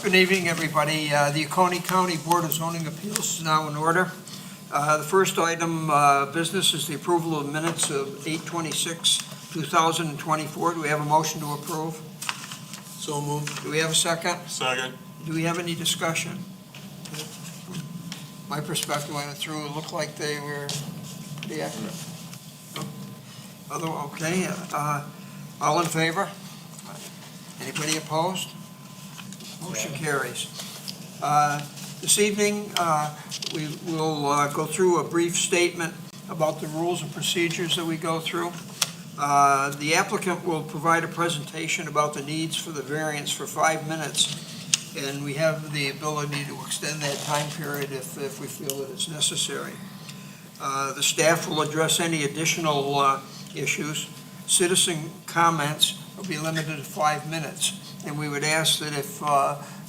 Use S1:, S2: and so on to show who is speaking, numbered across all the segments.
S1: Good evening, everybody. The Oconee County Board of Zoning Appeals is now in order. The first item business is the approval of minutes of 8/26/2024. Do we have a motion to approve?
S2: So moved.
S1: Do we have a second?
S2: Second.
S1: Do we have any discussion? My perspective, when I went through, it looked like they were pretty accurate. Okay, all in favor? Anybody opposed? Motion carries. This evening, we will go through a brief statement about the rules and procedures that we go through. The applicant will provide a presentation about the needs for the variance for 5 minutes, and we have the ability to extend that time period if we feel that it's necessary. The staff will address any additional issues. Citizen comments will be limited to 5 minutes. And we would ask that if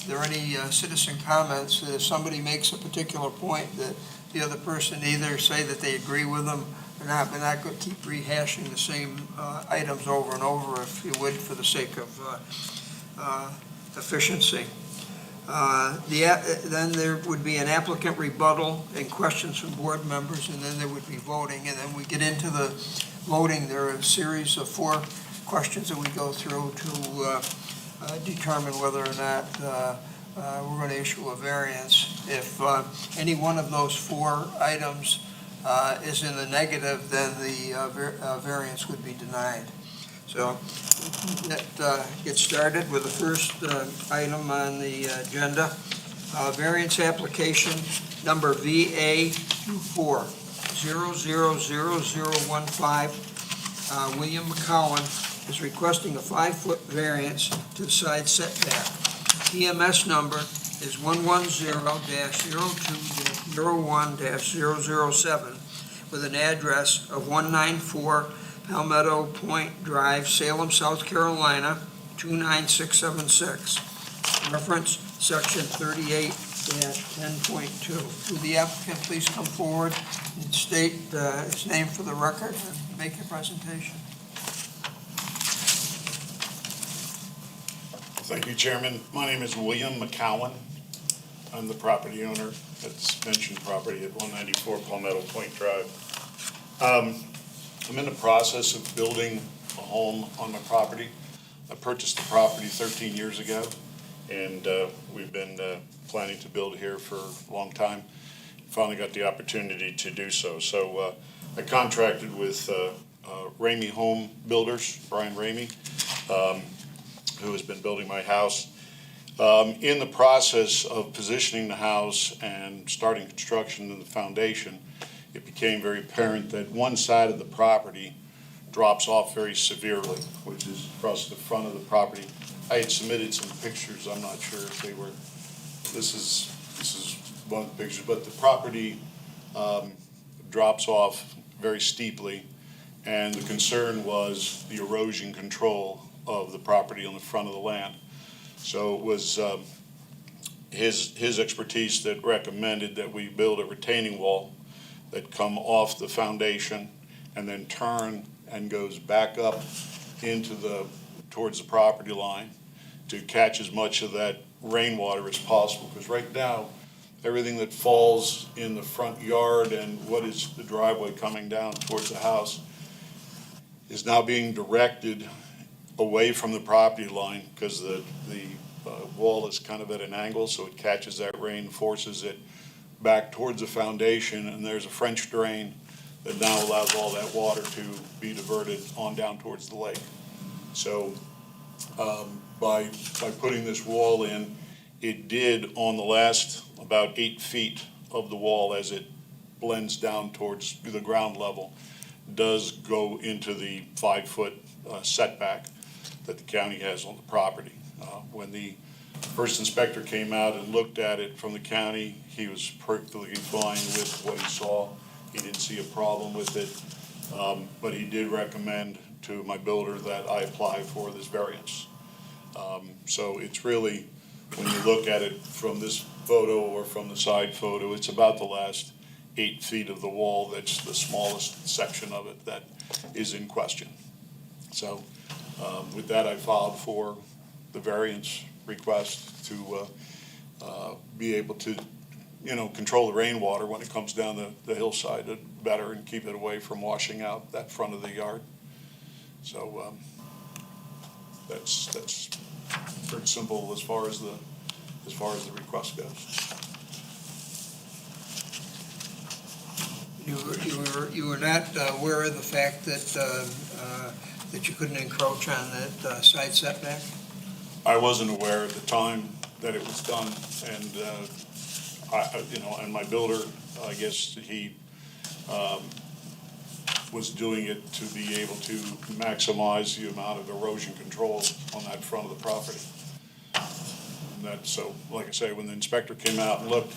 S1: there are any citizen comments, that if somebody makes a particular point, that the other person either say that they agree with them or not, but not go keep rehashing the same items over and over, if you would, for the sake of efficiency. Then there would be an applicant rebuttal and questions from board members, and then there would be voting. And then we get into the voting. There are a series of 4 questions that we go through to determine whether or not we're going to issue a variance. If any one of those 4 items is in the negative, then the variance would be denied. So let's get started with the first item on the agenda. Variance application number VA 24000015. William McCowan is requesting a 5-foot variance to the side setback. EMS number is 110-02-01-007 with an address of 194 Palmetto Point Drive, Salem, South Carolina, 29676. Reference section 38-10.2. Will the applicant please come forward and state his name for the record and make your presentation?
S2: Thank you, Chairman. My name is William McCowan. I'm the property owner that's mentioned property at 194 Palmetto Point Drive. I'm in the process of building a home on my property. I purchased the property 13 years ago, and we've been planning to build here for a long time. Finally got the opportunity to do so. So I contracted with Ramey Home Builders, Brian Ramey, who has been building my house. In the process of positioning the house and starting construction of the foundation, it became very apparent that one side of the property drops off very severely, which is across the front of the property. I had submitted some pictures. I'm not sure if they were, this is one of the pictures, but the property drops off very steeply, and the concern was the erosion control of the property on the front of the land. So it was his expertise that recommended that we build a retaining wall that come off the foundation and then turn and goes back up into towards the property line to catch as much of that rainwater as possible. Because right now, everything that falls in the front yard and what is the driveway coming down towards the house is now being directed away from the property line, because the wall is kind of at an angle, so it catches that rain, forces it back towards the foundation, and there's a French drain that now allows all that water to be diverted on down towards the lake. So by putting this wall in, it did on the last about 8 feet of the wall, as it blends down towards the ground level, does go into the 5-foot setback that the county has on the property. When the first inspector came out and looked at it from the county, he was perfectly fine with what he saw. He didn't see a problem with it, but he did recommend to my builder that I apply for this variance. So it's really, when you look at it from this photo or from the side photo, it's about the last 8 feet of the wall that's the smallest section of it that is in question. So with that, I filed for the variance request to be able to, control the rainwater when it comes down the hillside better and keep it away from washing out that front of the yard. So that's pretty simple as far as the request goes.
S1: You were not aware of the fact that you couldn't encroach on that side setback?
S2: I wasn't aware at the time that it was done, and and my builder, I guess he was doing it to be able to maximize the amount of erosion control on that front of the property. And so, like I say, when the inspector came out and looked,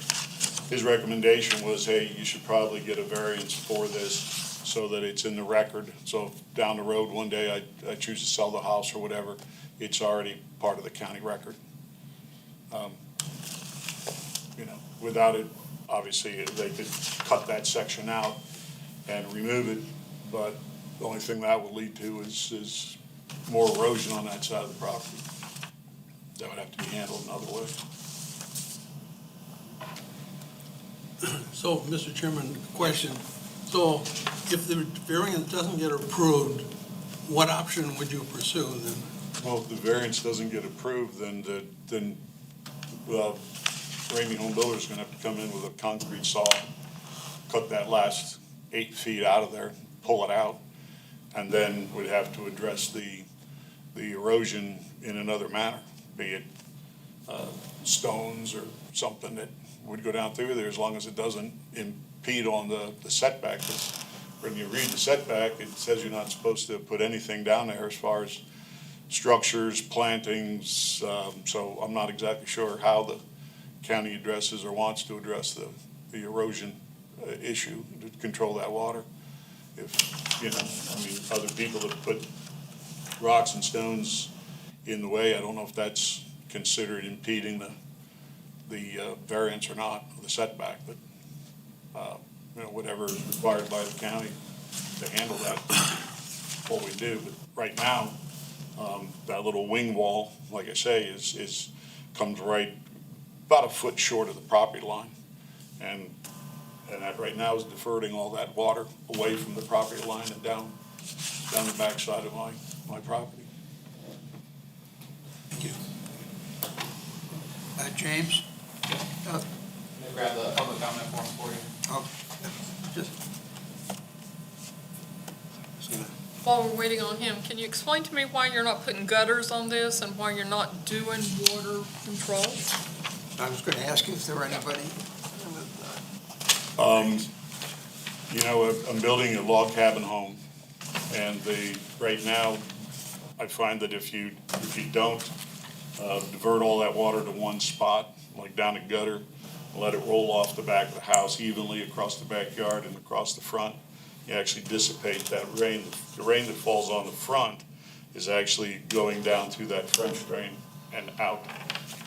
S2: his recommendation was, hey, you should probably get a variance for this so that it's in the record. So if down the road one day I choose to sell the house or whatever, it's already part of the county record. Without it, obviously, they could cut that section out and remove it, but the only thing that would lead to is more erosion on that side of the property. That would have to be handled another way.
S3: So, Mr. Chairman, question. So, if the variance doesn't get approved, what option would you pursue then?
S2: Well, if the variance doesn't get approved, then Ramey Home Builders is gonna have to come in with a concrete saw, cut that last 8 feet out of there, pull it out, and then we'd have to address the erosion in another manner, be it stones or something that would go down through there, as long as it doesn't impede on the setback. 'Cause when you read the setback, it says you're not supposed to put anything down there as far as structures, plantings, so I'm not exactly sure how the county addresses or wants to address the erosion issue to control that water. If, other people have put rocks and stones in the way, I don't know if that's considered impeding the variance or not, the setback, but, whatever is required by the county to handle that, what we do. But right now, that little wing wall, like I say, comes right about a foot short of the property line. And that right now is diverting all that water away from the property line and down the backside of my property.
S1: Thank you. James?
S4: Let me grab the public comment form for you.
S1: Oh, just gonna.
S5: While we're waiting on him, can you explain to me why you're not putting gutters on this and why you're not doing water control?
S1: I was gonna ask you if there were anybody.
S2: I'm building a log cabin home, and right now, I find that if you don't divert all that water to one spot, like down a gutter, let it roll off the back of the house evenly across the backyard and across the front, you actually dissipate that rain. The rain that falls on the front is actually going down through that French drain and out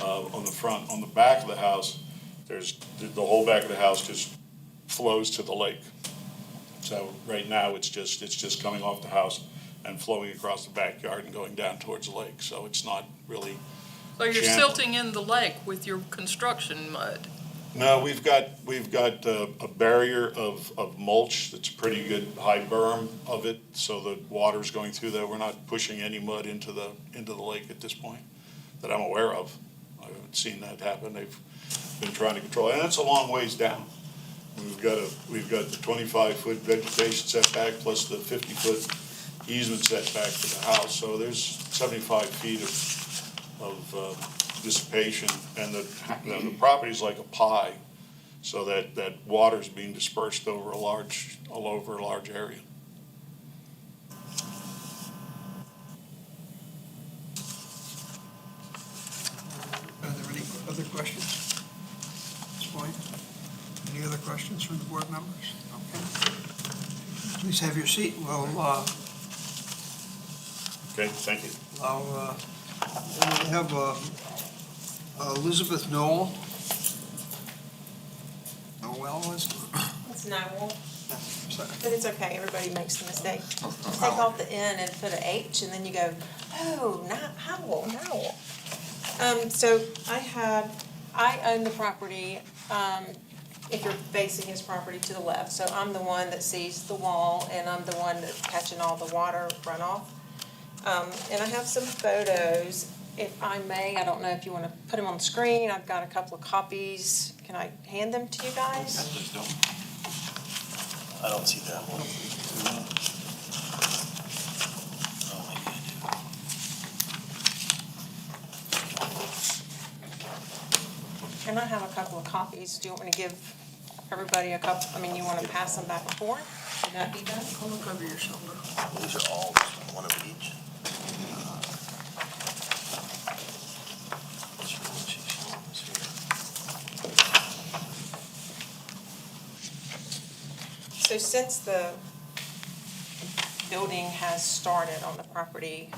S2: on the front. On the back of the house, the whole back of the house just flows to the lake. So right now, it's just coming off the house and flowing across the backyard and going down towards the lake. So it's not really.
S5: So you're
S2: channeled.
S5: silting in the lake with your construction mud.
S2: No, we've got a barrier of mulch that's a pretty good high berm of it, so the water's going through there. We're not pushing any mud into the lake at this point that I'm aware of. I haven't seen that happen. They've been trying to control it, and it's a long ways down. We've got the 25-foot vegetation setback plus the 50-foot easement setback to the house, so there's 75 feet of dissipation, and the property's like a pie, so that water's being dispersed over all over a large area.
S1: Are there any other questions at this point? Any other questions from the board members? Okay. Please have your seat. We'll,
S2: Okay, thank you.
S1: we have Elizabeth Noel. Noel is?
S6: It's Nowell,
S1: Sorry.
S6: but it's okay, everybody makes the mistake. Just take
S1: Howell.
S6: off the N and put an H, and then you go, oh, Howell. So I own the property, if you're facing his property to the left. So I'm the one that sees the wall, and I'm the one that's catching all the water runoff. And I have some photos, if I may. I don't know if you want to put them on the screen. I've got a couple of copies. Can I hand them to you guys?
S7: I don't see that one. Oh, maybe I do.
S6: And I have a couple of copies. Do you want me to give everybody a couple? I mean, you want to pass them back and forth? Would that be done?
S3: I'll look over your shoulder.
S7: These are all one of each.
S6: So since the building has started on the property,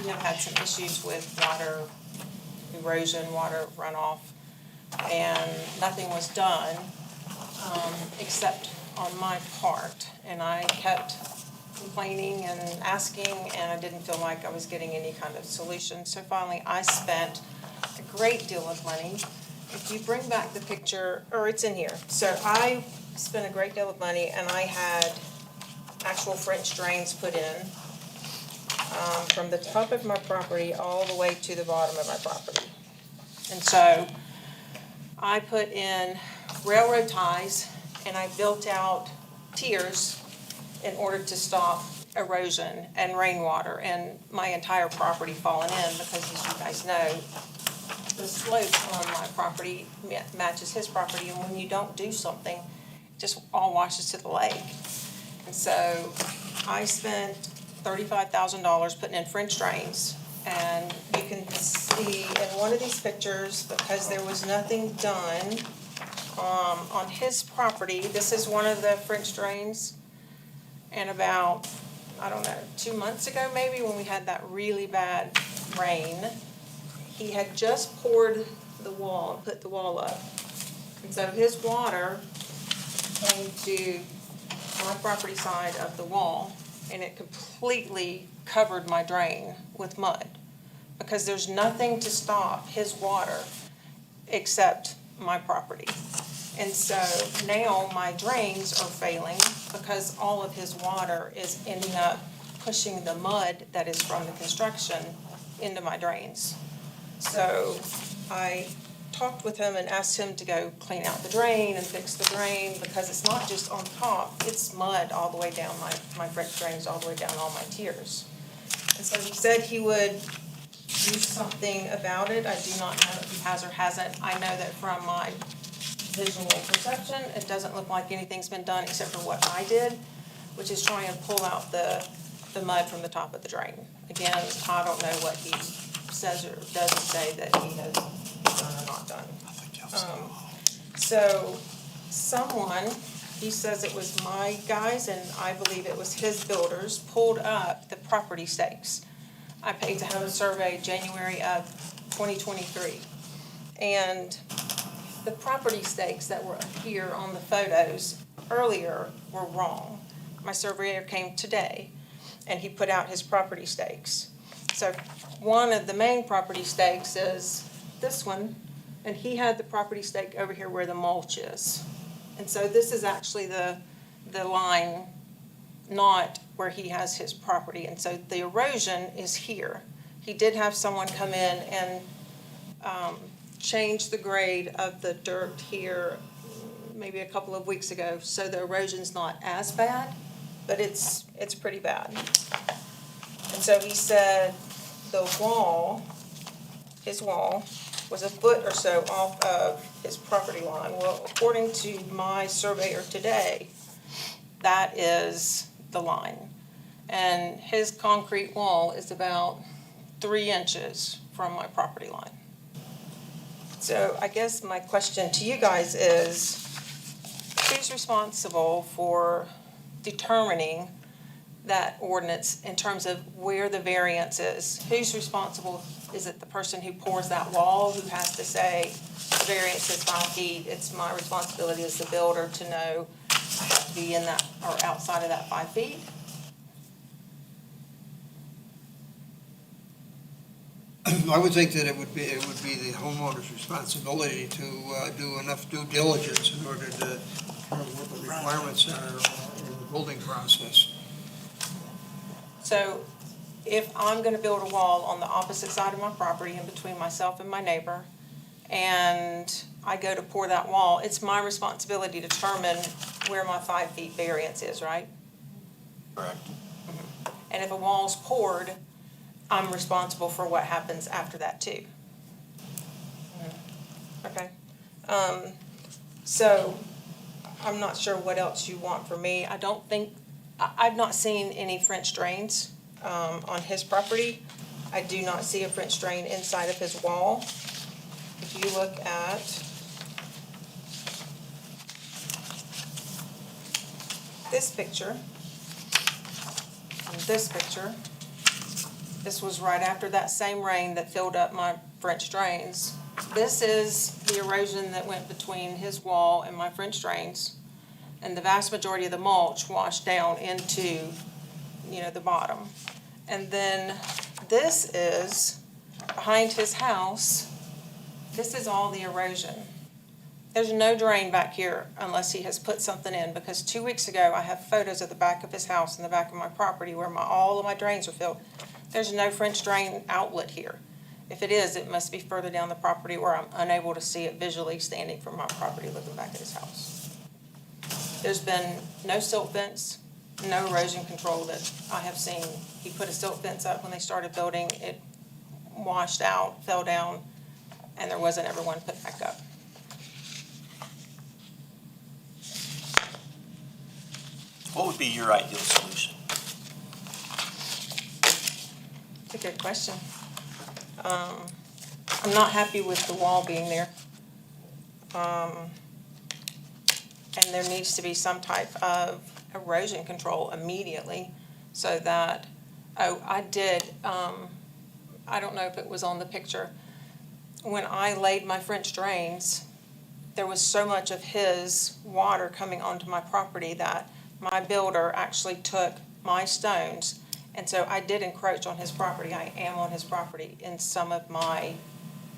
S6: we have had some issues with water erosion, water runoff, and nothing was done, except on my part. And I kept complaining and asking, and I didn't feel like I was getting any kind of solution. So finally, I spent a great deal of money. If you bring back the picture, or it's in here. So I spent a great deal of money, and I had actual French drains put in, from the top of my property all the way to the bottom of my property. And so I put in railroad ties, and I built out tiers in order to stop erosion and rainwater and my entire property falling in, because as you guys know, the slope on my property matches his property, and when you don't do something, it just all washes to the lake. And so I spent $35,000 putting in French drains, and you can see in one of these pictures, because there was nothing done on his property, this is one of the French drains. And about, I don't know, 2 months ago maybe, when we had that really bad rain, he had just poured the wall, put the wall up. And so his water came to my property side of the wall, and it completely covered my drain with mud, because there's nothing to stop his water except my property. And so now my drains are failing because all of his water is ending up pushing the mud that is from the construction into my drains. So I talked with him and asked him to go clean out the drain and fix the drain, because it's not just on top, it's mud all the way down my French drains, all the way down all my tiers. And so he said he would do something about it. I do not know if he has or hasn't. I know that from my visual perception, it doesn't look like anything's been done except for what I did, which is try and pull out the mud from the top of the drain. Again, I don't know what he says or doesn't say that he has done or not done. So someone, he says it was my guys, and I believe it was his builders, pulled up the property stakes. I paid to have a survey January of 2023. And the property stakes that were here on the photos earlier were wrong. My surveyor came today, and he put out his property stakes. So one of the main property stakes is this one, and he had the property stake over here where the mulch is. And so this is actually the line, not where he has his property. And so the erosion is here. He did have someone come in and change the grade of the dirt here maybe a couple of weeks ago, so the erosion's not as bad, but it's pretty bad. And so he said the wall, his wall, was a foot or so off of his property line. Well, according to my surveyor today, that is the line. And his concrete wall is about 3 inches from my property line. So I guess my question to you guys is, who's responsible for determining that ordinance in terms of where the variance is? Who's responsible? Is it the person who pours that wall who has to say, the variance is 5 feet, it's my responsibility as the builder to know I have to be in that or outside of that 5 feet?
S1: I would think that it would be the homeowner's responsibility to do enough due diligence in order to determine what the requirements are in the building process.
S6: So if I'm gonna build a wall on the opposite side of my property in between myself and my neighbor, and I go to pour that wall, it's my responsibility to determine where my 5 feet variance is, right?
S7: Correct.
S6: And if a wall's poured, I'm responsible for what happens after that too. Okay. So I'm not sure what else you want from me. I don't think, I've not seen any French drains on his property. I do not see a French drain inside of his wall. If you look at this picture, and this picture, this was right after that same rain that filled up my French drains. This is the erosion that went between his wall and my French drains. And the vast majority of the mulch washed down into, the bottom. And then this is behind his house. This is all the erosion. There's no drain back here unless he has put something in, because 2 weeks ago, I have photos of the back of his house and the back of my property where all of my drains are filled. There's no French drain outlet here. If it is, it must be further down the property where I'm unable to see it visually standing from my property looking back at his house. There's been no silt fence, no erosion control that I have seen. He put a silt fence up when they started building. It washed out, fell down, and there wasn't ever one put back up.
S7: What would be your ideal solution?
S6: It's a good question. I'm not happy with the wall being there. And there needs to be some type of erosion control immediately so that, I did, I don't know if it was on the picture. When I laid my French drains, there was so much of his water coming onto my property that my builder actually took my stones. And so I did encroach on his property. I am on his property in some of my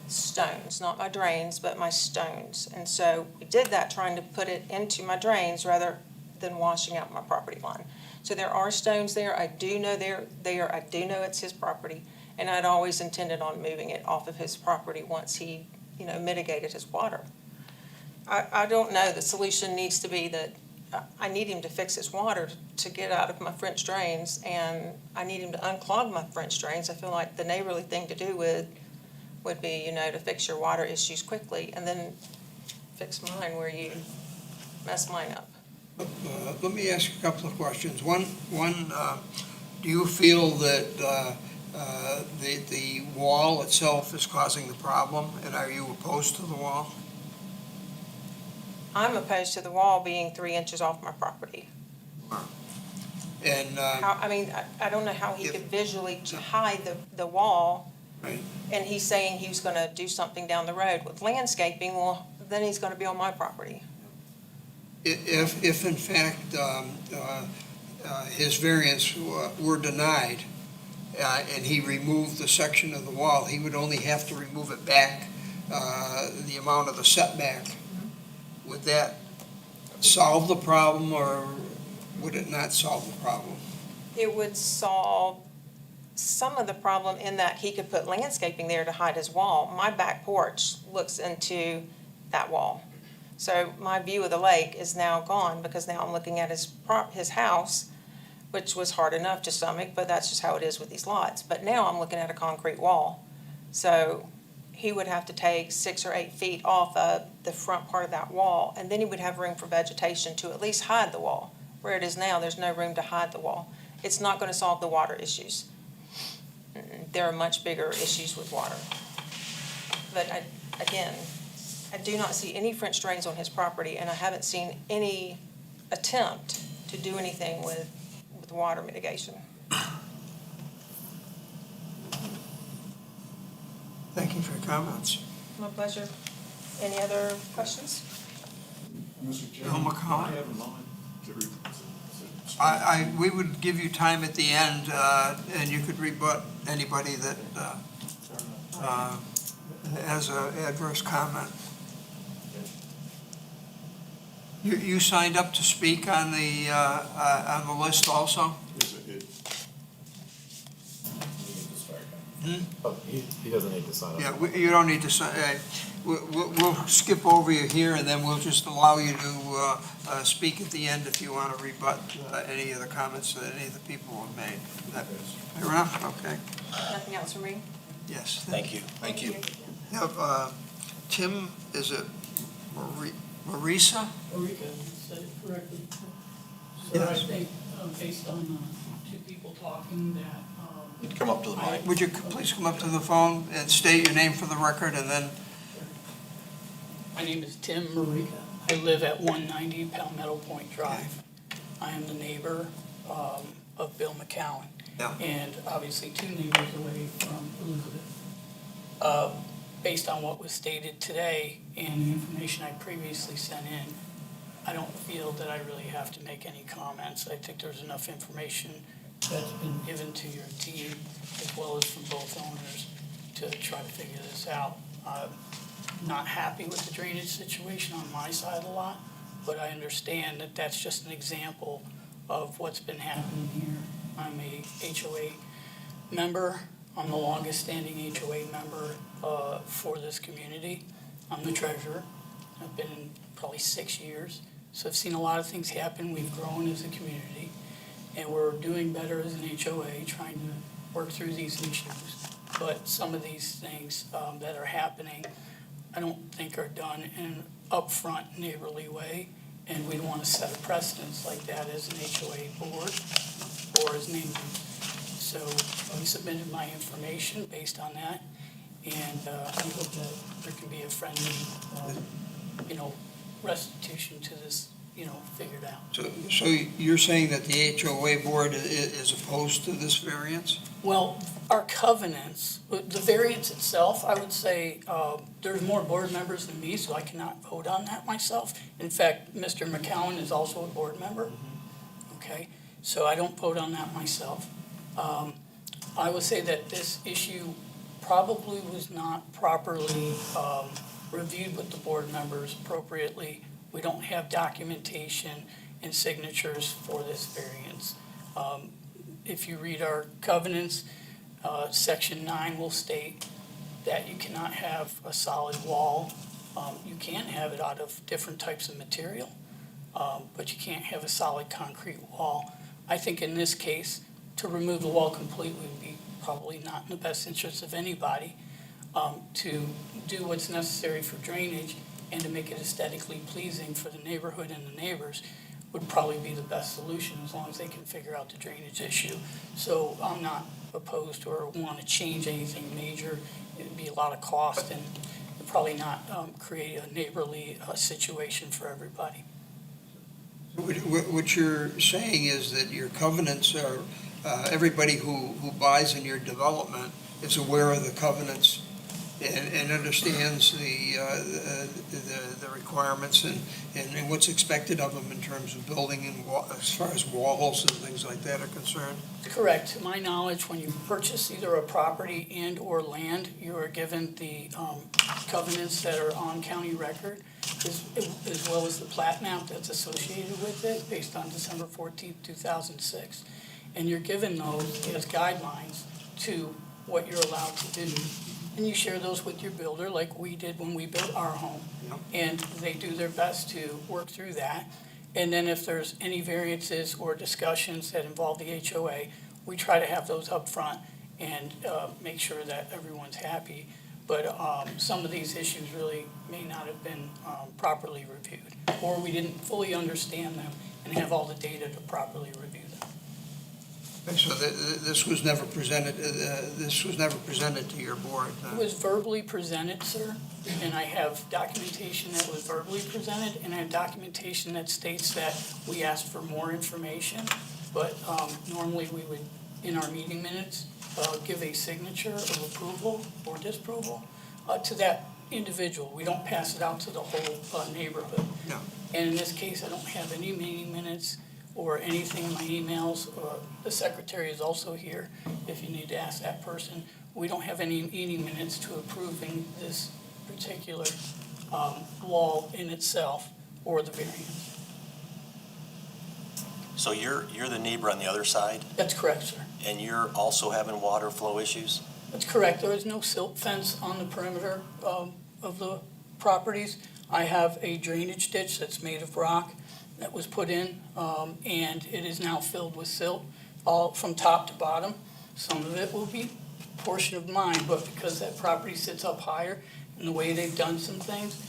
S6: stones, not my drains, but my stones. And so we did that trying to put it into my drains rather than washing out my property line. So there are stones there. I do know they're there. I do know it's his property. And I'd always intended on moving it off of his property once he, mitigated his water. I don't know. The solution needs to be that I need him to fix his water to get out of my French drains, and I need him to unclog my French drains. I feel like the neighborly thing to do would be, to fix your water issues quickly and then fix mine where you mess mine up.
S1: Let me ask a couple of questions. One, do you feel that the wall itself is causing the problem, and are you opposed to the wall?
S6: I'm opposed to the wall being 3 inches off my property.
S1: And,
S6: I don't know how he could visually hide the wall,
S1: right,
S6: and he's saying he was gonna do something down the road with landscaping. Well, then he's gonna be on my property.
S1: if in fact, his variance were denied, and he removed the section of the wall, he would only have to remove it back, the amount of the setback. Would that solve the problem, or would it not solve the problem?
S6: It would solve some of the problem in that he could put landscaping there to hide his wall. My back porch looks into that wall. So my view of the lake is now gone because now I'm looking at his house, which was hard enough to stomach, but that's just how it is with these lots. But now I'm looking at a concrete wall. So he would have to take 6 or 8 feet off of the front part of that wall, and then he would have room for vegetation to at least hide the wall. Where it is now, there's no room to hide the wall. It's not going to solve the water issues. There are much bigger issues with water. But I do not see any French drains on his property, and I haven't seen any attempt to do anything with water mitigation.
S1: Thank you for your comments.
S6: My pleasure. Any other questions?
S8: Mr.
S1: Bill
S8: Chairman,
S1: McCollum?
S8: I have a moment to
S1: We would give you time at the end, and you could rebut anybody that as an adverse comment. You signed up to speak on the list also?
S2: Is it-
S9: Oh, he doesn't need to sign up.
S1: Yeah, you don't need to sign, we'll skip over you here, and then we'll just allow you to speak at the end if you want to rebut any of the comments that any of the people have made. That fair enough? Okay,
S6: Nothing else from me?
S1: yes.
S7: Thank you.
S6: Thank you.
S1: Now, Tim, is it Marisa?
S10: Ulrika, you said it correctly. So I
S1: Yes.
S10: think, based on two people talking, that,
S7: You'd come up to the mic.
S1: Would you please come up to the phone and state your name for the record, and then,
S10: my name is Tim Marika. I live at 190 Palmetto Point Drive. I am the neighbor of Bill McCowen.
S1: Yeah.
S10: And obviously 2 neighbors away from Elizabeth. Based on what was stated today and the information I previously sent in, I don't feel that I really have to make any comments. I think there's enough information that's been given to your team as well as from both owners to try to figure this out. I'm not happy with the drainage situation on my side of the lot, but I understand that that's just an example of what's been happening here. I'm a HOA member. I'm the longest standing HOA member for this community. I'm the treasurer. I've been in probably 6 years. So I've seen a lot of things happen. We've grown as a community, and we're doing better as an HOA, trying to work through these issues. But some of these things that are happening, I don't think are done in an upfront neighborly way, and we don't want to set a precedence like that as an HOA board or as neighbors. So we submitted my information based on that, and I hope that there can be a friendly, restitution to this, figured out.
S1: so you're saying that the HOA board is opposed to this variance?
S10: Well, our covenants, the variance itself, I would say, there's more board members than me, so I cannot vote on that myself. In fact, Mr. McCowen is also a board member, okay? So I don't vote on that myself. I would say that this issue probably was not properly reviewed with the board members appropriately. We don't have documentation and signatures for this variance. If you read our covenants, section 9 will state that you cannot have a solid wall. You can have it out of different types of material, but you can't have a solid concrete wall. I think in this case, to remove the wall completely would be probably not in the best interest of anybody. To do what's necessary for drainage and to make it aesthetically pleasing for the neighborhood and the neighbors would probably be the best solution, as long as they can figure out the drainage issue. So I'm not opposed or want to change anything major. It'd be a lot of cost and probably not create a neighborly situation for everybody.
S1: What you're saying is that your covenants are, everybody who buys in your development is aware of the covenants and understands the requirements and what's expected of them in terms of building and as far as walls and things like that are concerned?
S10: Correct. To my knowledge, when you purchase either a property and or land, you are given the covenants that are on county record, as well as the plat map that's associated with it based on December 14th, 2006. And you're given those as guidelines to what you're allowed to do. And you share those with your builder like we did when we built our home. And they do their best to work through that. And then if there's any variances or discussions that involve the HOA, we try to have those up front and make sure that everyone's happy. But some of these issues really may not have been properly reviewed, or we didn't fully understand them and have all the data to properly review them.
S1: So this was never presented, to your board?
S10: It was verbally presented, sir, and I have documentation that was verbally presented, and I have documentation that states that we asked for more information, but normally we would, in our meeting minutes, give a signature of approval or disapproval to that individual. We don't pass it out to the whole neighborhood.
S1: No.
S10: And in this case, I don't have any meeting minutes or anything in my emails. The secretary is also here if you need to ask that person. We don't have any meeting minutes to approving this particular wall in itself or the variance.
S11: So you're the neighbor on the other side,
S10: That's correct, sir.
S11: and you're also having water flow issues?
S10: That's correct. There is no silt fence on the perimeter of the properties. I have a drainage ditch that's made of rock that was put in, and it is now filled with silt, all from top to bottom. Some of it will be a portion of mine, but because that property sits up higher and the way they've done some things,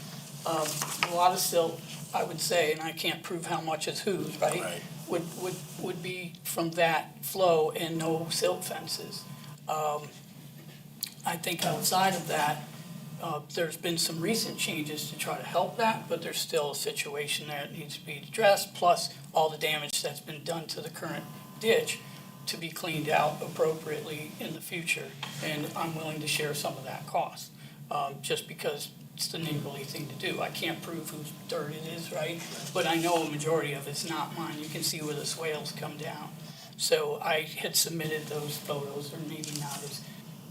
S10: a lot of silt, I would say, and I can't prove how much is whose, right?
S11: Right.
S10: Would be from that flow and no silt fences. I think outside of that, there's been some recent changes to try to help that, but there's still a situation there that needs to be addressed, plus all the damage that's been done to the current ditch to be cleaned out appropriately in the future. And I'm willing to share some of that cost, just because it's the neighborly thing to do. I can't prove whose dirt it is, right? But I know a majority of it's not mine. You can see where the swales come down. So I had submitted those photos. They're maybe not as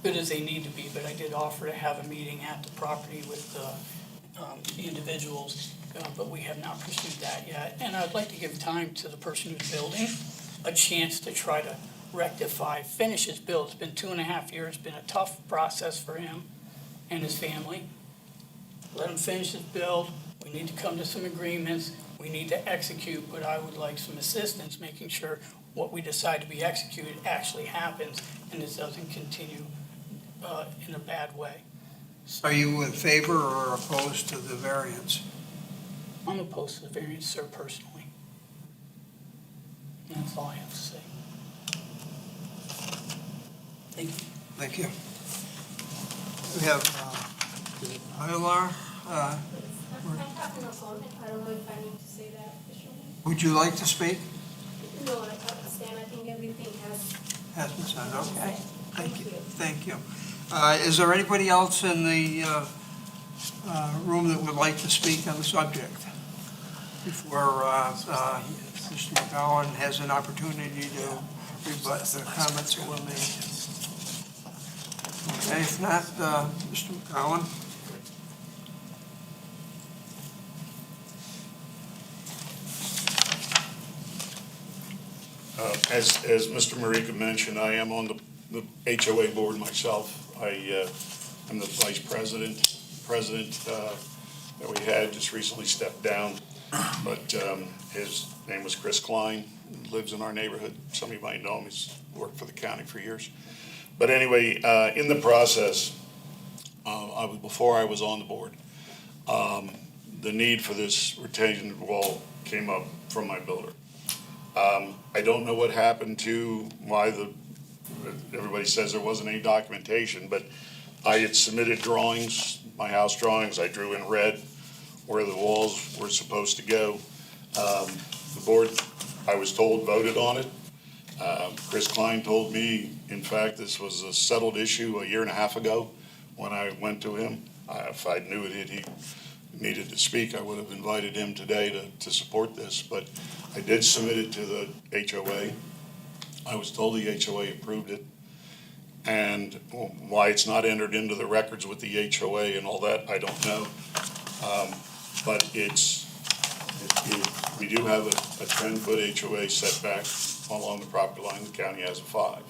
S10: good as they need to be, but I did offer to have a meeting at the property with the individuals, but we have not pursued that yet. And I'd like to give time to the person who's building a chance to try to rectify, finish his build. It's been 2.5 years, been a tough process for him and his family. Let him finish his build. We need to come to some agreements. We need to execute, but I would like some assistance, making sure what we decide to be executed actually happens and this doesn't continue in a bad way.
S1: Are you in favor or opposed to the variance?
S10: I'm opposed to the variance, sir, personally. And that's all I have to say. Thank you.
S1: Thank you. We have Ilar.
S12: I'm having a comment. I don't know if I need to say that officially.
S1: Would you like to speak?
S12: No, I understand. I think everything has
S1: Has been said, okay. Thank you,
S12: Thank you.
S1: thank you. Is there anybody else in the room that would like to speak on the subject before Mr. McGowan has an opportunity to rebut the comments that were made? Okay, if not, Mr. McGowan?
S2: As Mr. Marika mentioned, I am on the HOA board myself. I'm the vice president that we had just recently stepped down. But his name was Chris Klein, lives in our neighborhood. Some of you might know him, he's worked for the county for years. But anyway, in the process, before I was on the board, the need for this retaining wall came up from my builder. I don't know what happened to why everybody says there wasn't any documentation, but I had submitted drawings, my house drawings, I drew in red where the walls were supposed to go. The board, I was told, voted on it. Chris Klein told me, in fact, this was a settled issue 1.5 years ago when I went to him. If I knew that he needed to speak, I would have invited him today to support this, but I did submit it to the HOA. I was told the HOA approved it. And why it's not entered into the records with the HOA and all that, I don't know. But we do have a 10-foot HOA setback along the property line. The county has a 5.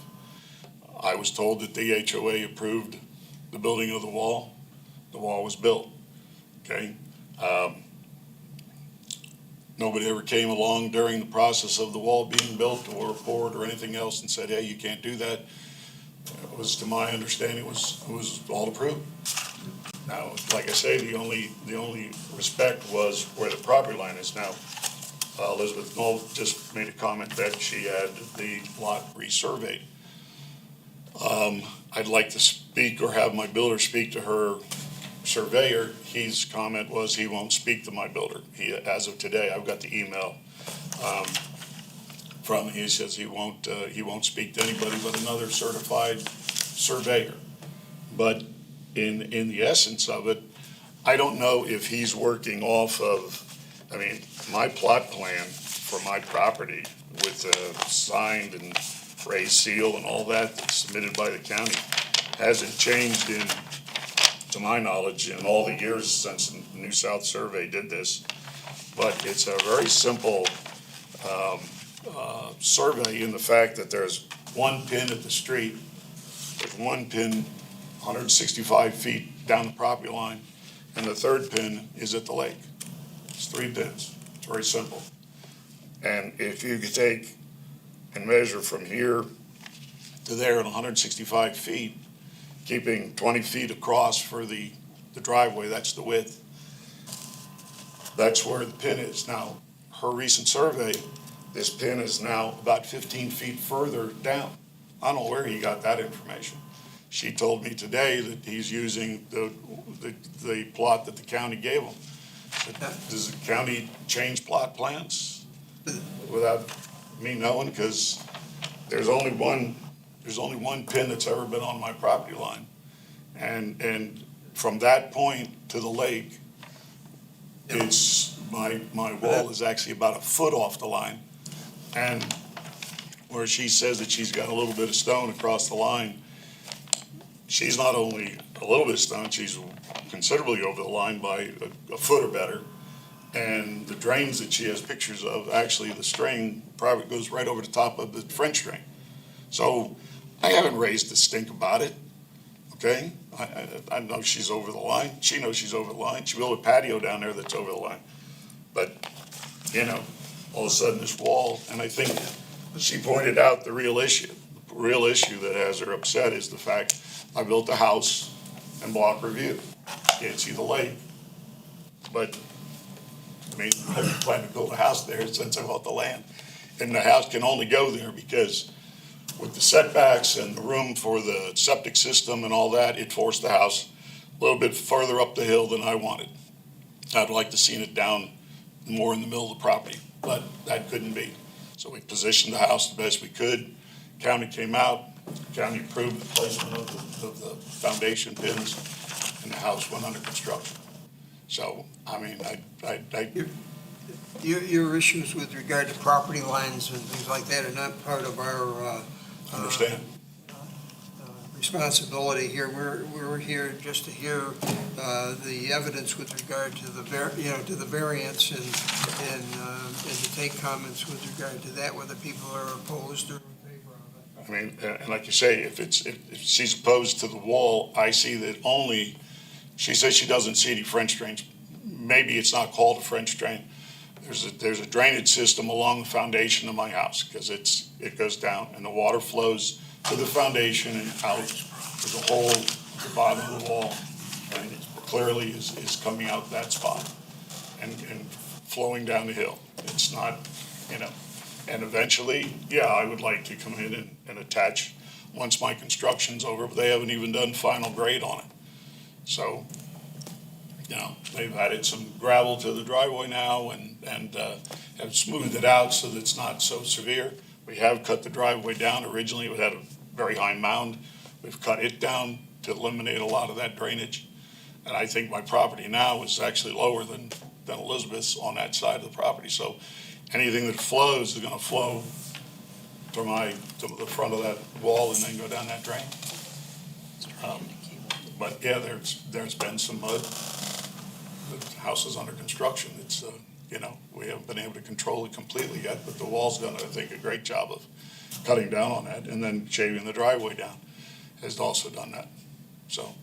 S2: I was told that the HOA approved the building of the wall. The wall was built, okay? Nobody ever came along during the process of the wall being built or poured or anything else and said, hey, you can't do that. It was, to my understanding, it was all approved. Now, like I say, the only respect was where the property line is now. Elizabeth Knoll just made a comment that she had the lot resurveyed. I'd like to speak or have my builder speak to her surveyor. His comment was he won't speak to my builder. As of today, I've got the email from him. He says he won't speak to anybody but another certified surveyor. But in the essence of it, I don't know if he's working off of, I mean, my plot plan for my property with a signed and raised seal and all that that's submitted by the county hasn't changed to my knowledge, in all the years since the New South Survey did this. But it's a very simple survey in the fact that there's one pin at the street, there's one pin 165 feet down the property line, and the third pin is at the lake. It's 3 pins. It's very simple. And if you could take and measure from here to there at 165 feet, keeping 20 feet across for the driveway, that's the width, that's where the pin is. Now, her recent survey, this pin is now about 15 feet further down. I don't know where he got that information. She told me today that he's using the plot that the county gave him. Does the county change plot plans without me knowing? Because there's only one pin that's ever been on my property line. And from that point to the lake, it's, my wall is actually about a foot off the line. And where she says that she's got a little bit of stone across the line, she's not only a little bit of stone, she's considerably over the line by a foot or better. And the drains that she has pictures of, actually the string probably goes right over the top of the French drain. So I haven't raised a stink about it, okay? I know she's over the line. She knows she's over the line. She built a patio down there that's over the line. But, you know, all of a sudden this wall, and I think she pointed out the real issue. The real issue that has her upset is the fact I built a house in block review. Can't see the lake. But, I mean, I plan to build a house there since I bought the land. And the house can only go there because with the setbacks and the room for the septic system and all that, it forced the house a little bit further up the hill than I wanted. I'd like to see it down more in the middle of the property, but that couldn't be. So we positioned the house the best we could. County came out, county approved the placement of the foundation pins, and the house went under construction. So, I mean,
S1: Your issues with regard to property lines and things like that are not part of our
S2: understand.
S1: Responsibility here. We're here just to hear the evidence with regard to the variance and to take comments with regard to that, whether people are opposed or in favor of it.
S2: I mean, and like you say, if she's opposed to the wall, I see that only, she says she doesn't see any French drains. Maybe it's not called a French drain. There's a drainage system along the foundation of my house, because it goes down and the water flows to the foundation and out. There's a hole at the bottom of the wall, and it clearly is coming out that spot and flowing down the hill. It's not, and eventually, yeah, I would like to come in and attach once my construction's over, but they haven't even done final grade on it. So, they've added some gravel to the driveway now and have smoothed it out so that it's not so severe. We have cut the driveway down. Originally, it had a very high mound. We've cut it down to eliminate a lot of that drainage. And I think my property now is actually lower than Elizabeth's on that side of the property. So anything that flows is gonna flow to the front of that wall and then go down that drain. But yeah, there's been some mud. The house is under construction. It's, we haven't been able to control it completely yet, but the wall's done, I think, a great job of cutting down on that, and then shaving the driveway down has also done that. So,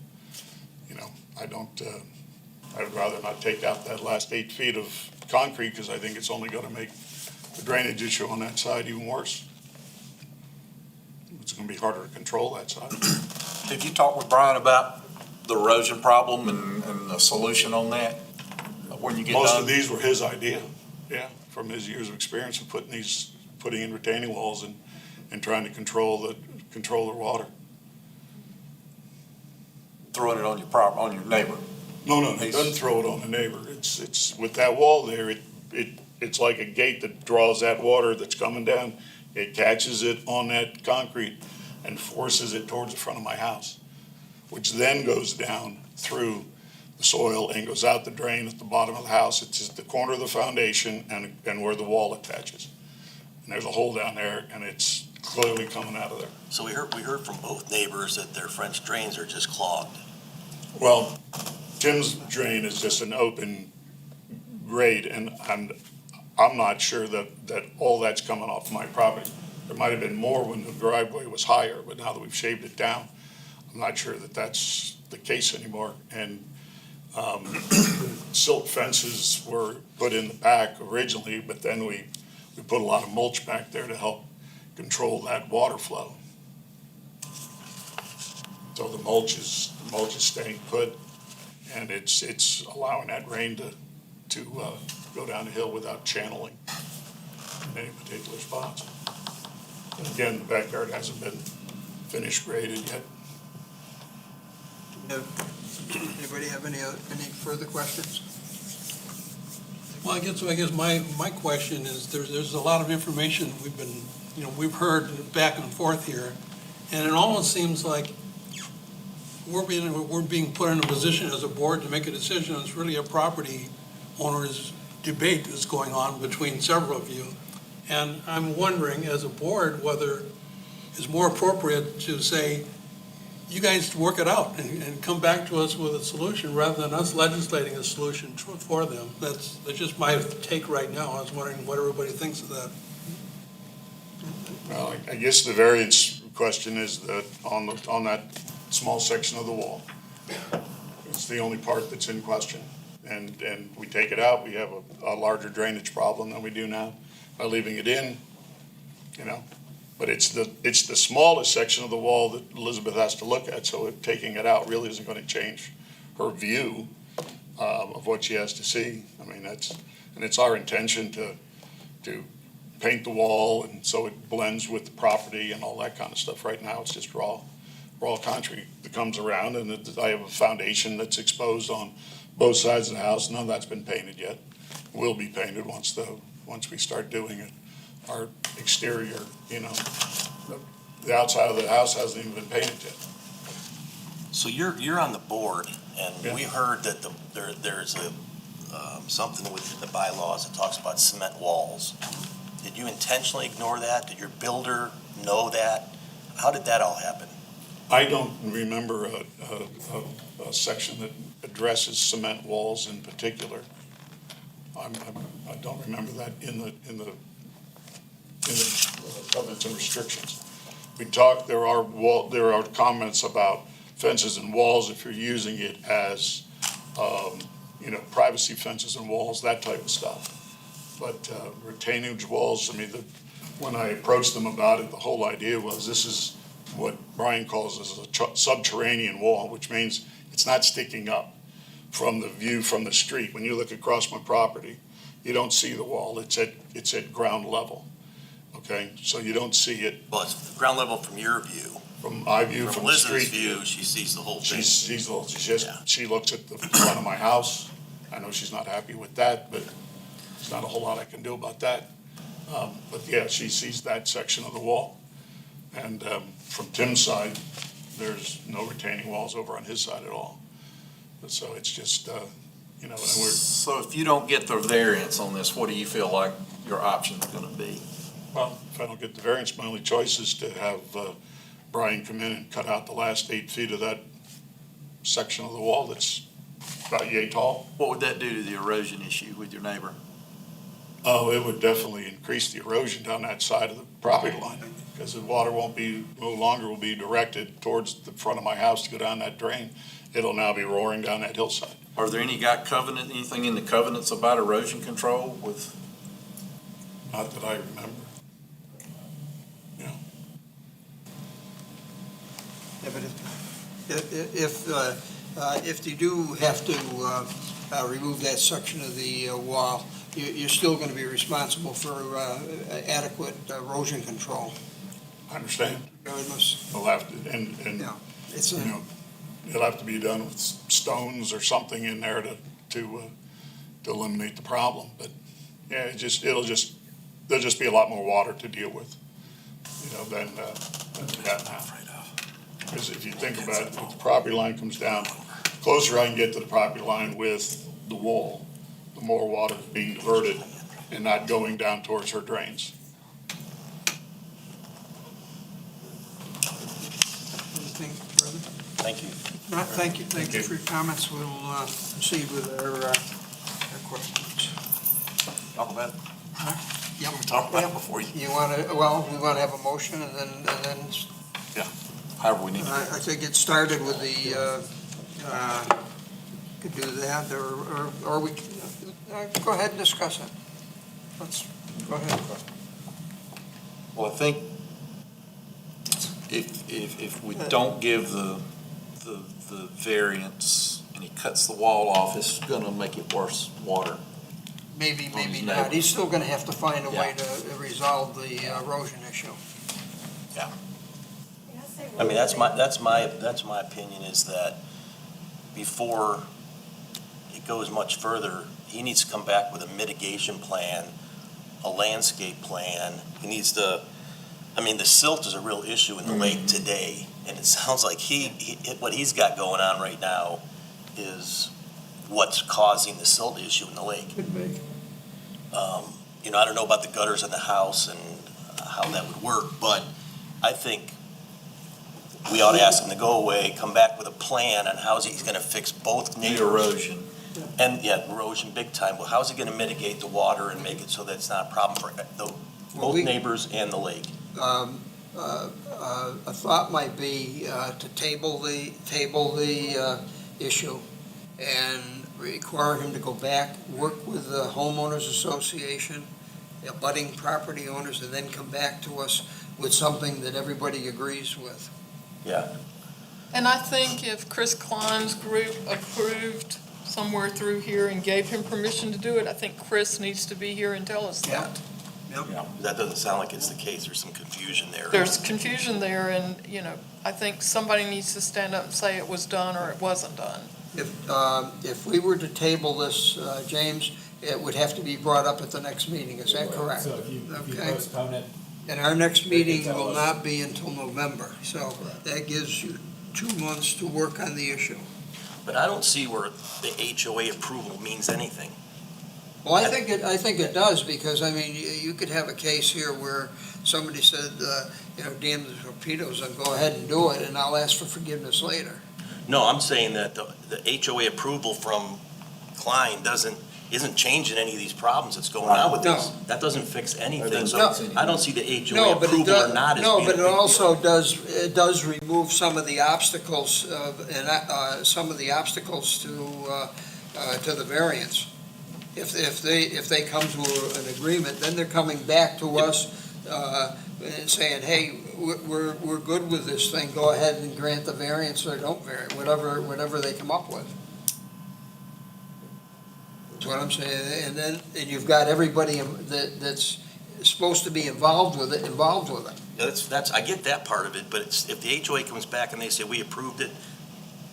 S2: I'd rather not take out that last 8 feet of concrete, because I think it's only gonna make the drainage issue on that side even worse. It's gonna be harder to control that side.
S7: Did you talk with Brian about the erosion problem and the solution on that when you get done?
S2: Most of these were his idea, yeah, from his years of experience of putting in retaining walls and trying to control the water.
S7: Throwing it on your neighbor?
S2: No, he doesn't throw it on the neighbor. It's with that wall there, it's like a gate that draws that water that's coming down. It catches it on that concrete and forces it towards the front of my house, which then goes down through the soil and goes out the drain at the bottom of the house. It's at the corner of the foundation and where the wall attaches. And there's a hole down there, and it's clearly coming out of there.
S11: So we heard from both neighbors that their French drains are just clogged.
S2: Well, Tim's drain is just an open grade, and I'm not sure that all that's coming off my property. There might have been more when the driveway was higher, but now that we've shaved it down, I'm not sure that that's the case anymore. And silt fences were put in the back originally, but then we put a lot of mulch back there to help control that water flow. So the mulch is staying put, and it's allowing that rain to go down the hill without channeling in any particular spots. And again, the backyard hasn't been finished graded yet.
S1: Anybody have any further questions?
S3: Well, I guess my question is, there's a lot of information we've heard back and forth here, and it almost seems like we're being put in a position as a board to make a decision. It's really a property owner's debate that's going on between several of you. And I'm wondering, as a board, whether it's more appropriate to say, you guys work it out and come back to us with a solution rather than us legislating a solution for them. That's just my take right now. I was wondering what everybody thinks of that.
S2: Well, I guess the variance question is that on that small section of the wall. It's the only part that's in question. And we take it out, we have a larger drainage problem than we do now by leaving it in, But it's the smallest section of the wall that Elizabeth has to look at, so taking it out really isn't going to change her view of what she has to see. I mean, it's our intention to paint the wall, and so it blends with the property and all that kind of stuff. Right now, it's just raw concrete that comes around, and I have a foundation that's exposed on both sides of the house. None of that's been painted yet. Will be painted once we start doing it. Our exterior, the outside of the house hasn't even been painted yet.
S11: So you're on the board, and
S2: Yeah.
S11: we heard that there's something within the bylaws that talks about cement walls. Did you intentionally ignore that? Did your builder know that? How did that all happen?
S2: I don't remember a section that addresses cement walls in particular. I don't remember that in the covenants and restrictions. There are comments about fences and walls if you're using it as, privacy fences and walls, that type of stuff. But retainage walls, when I approached them about it, the whole idea was this is what Brian calls as a subterranean wall, which means it's not sticking up from the view from the street. When you look across my property, you don't see the wall. It's at ground level. Okay, so you don't see it.
S11: Well, it's ground level from your view.
S2: From my view, from the street.
S11: From Elizabeth's view, she sees the whole thing.
S2: She looks at the front of my house. I know she's not happy with that, but there's not a whole lot I can do about that. But yeah, she sees that section of the wall. And from Tim's side, there's no retaining walls over on his side at all. So it's just, and we're.
S7: So if you don't get the variance on this, what do you feel like your option's gonna be?
S2: Well, if I don't get the variance, my only choice is to have Brian come in and cut out the last 8 feet of that section of the wall that's about yay tall.
S7: What would that do to the erosion issue with your neighbor?
S2: Oh, it would definitely increase the erosion down that side of the property line, because the water no longer will be directed towards the front of my house to go down that drain. It'll now be roaring down that hillside.
S7: Are there anything in the covenants about erosion control with?
S2: Not that I remember.
S1: Yeah, but if you do have to remove that section of the wall, you're still going to be responsible for adequate erosion control.
S2: I understand.
S1: Regardless.
S2: We'll have to, and
S1: Yeah, it's
S2: it'll have to be done with stones or something in there to eliminate the problem. But yeah, there'll just be a lot more water to deal with, than we got now. Because if you think about it, if the property line comes down closer I can get to the property line with the wall, the more water being diverted and not going down towards her drains.
S1: Anything further?
S11: Thank you.
S1: No, thank you for your comments. We'll proceed with our questions.
S7: Talk about it.
S1: Yep.
S7: Talk about it before you,
S1: You want to, well, we want to have a motion and then
S7: however we need to.
S1: I think it started with the, could do that, or we, go ahead and discuss it. Let's, go ahead.
S7: Well, I think if we don't give the variance and he cuts the wall off, it's gonna make it worse water.
S1: Maybe,
S7: his
S1: maybe
S7: neighbor.
S1: not. He's still going to have to find a way to resolve the erosion issue.
S12: May I say
S11: I mean,
S12: one
S11: that's my opinion is that before it goes much further, he needs to come back with a mitigation plan, a landscape plan. He needs to, I mean, the silt is a real issue in the lake today. And it sounds like what he's got going on right now is what's causing the silt issue in the lake.
S1: Could be.
S11: I don't know about the gutters in the house and how that would work, but I think we ought to ask him to go away, come back with a plan on how he's gonna fix both
S7: The
S11: neighbors.
S7: erosion.
S11: And, erosion big time. Well, how's he gonna mitigate the water and make it so that it's not a problem for both neighbors and the lake?
S1: A thought might be to table the issue and require him to go back, work with the homeowners association, the abutting property owners, and then come back to us with something that everybody agrees with.
S11: Yeah.
S5: And I think if Chris Klein's group approved somewhere through here and gave him permission to do it, I think Chris needs to be here and tell us that.
S11: That doesn't sound like it's the case. There's some confusion there.
S5: There's confusion there, and, I think somebody needs to stand up and say it was done or it wasn't done.
S1: If we were to table this, James, it would have to be brought up at the next meeting, is that correct?
S9: So if you
S1: Okay.
S9: postpone it,
S1: And our next meeting
S9: tell
S1: will
S9: us.
S1: not be until November, so that gives you 2 months to work on the issue.
S11: But I don't see where the HOA approval means anything.
S1: Well, I think it does, because, I mean, you could have a case here where somebody said, damn the torpedoes, and go ahead and do it, and I'll ask for forgiveness later.
S11: No, I'm saying that the HOA approval from Klein isn't changing any of these problems that's going on with
S1: No.
S11: this. That doesn't fix anything, so
S1: No.
S11: I don't see the HOA
S1: No, but it
S11: approval or
S1: does,
S11: not as
S1: no,
S11: being a
S1: but
S11: big
S1: it
S11: deal.
S1: also does remove some of the obstacles, some of the obstacles to the variance. If they come to an agreement, then they're coming back to us, and saying, hey, we're good with this thing, go ahead and grant the variance or don't variance, whatever they come up with. That's what I'm saying, and you've got everybody that's supposed to be involved with it.
S11: Yeah, I get that part of it, but if the HOA comes back and they say, we approved it,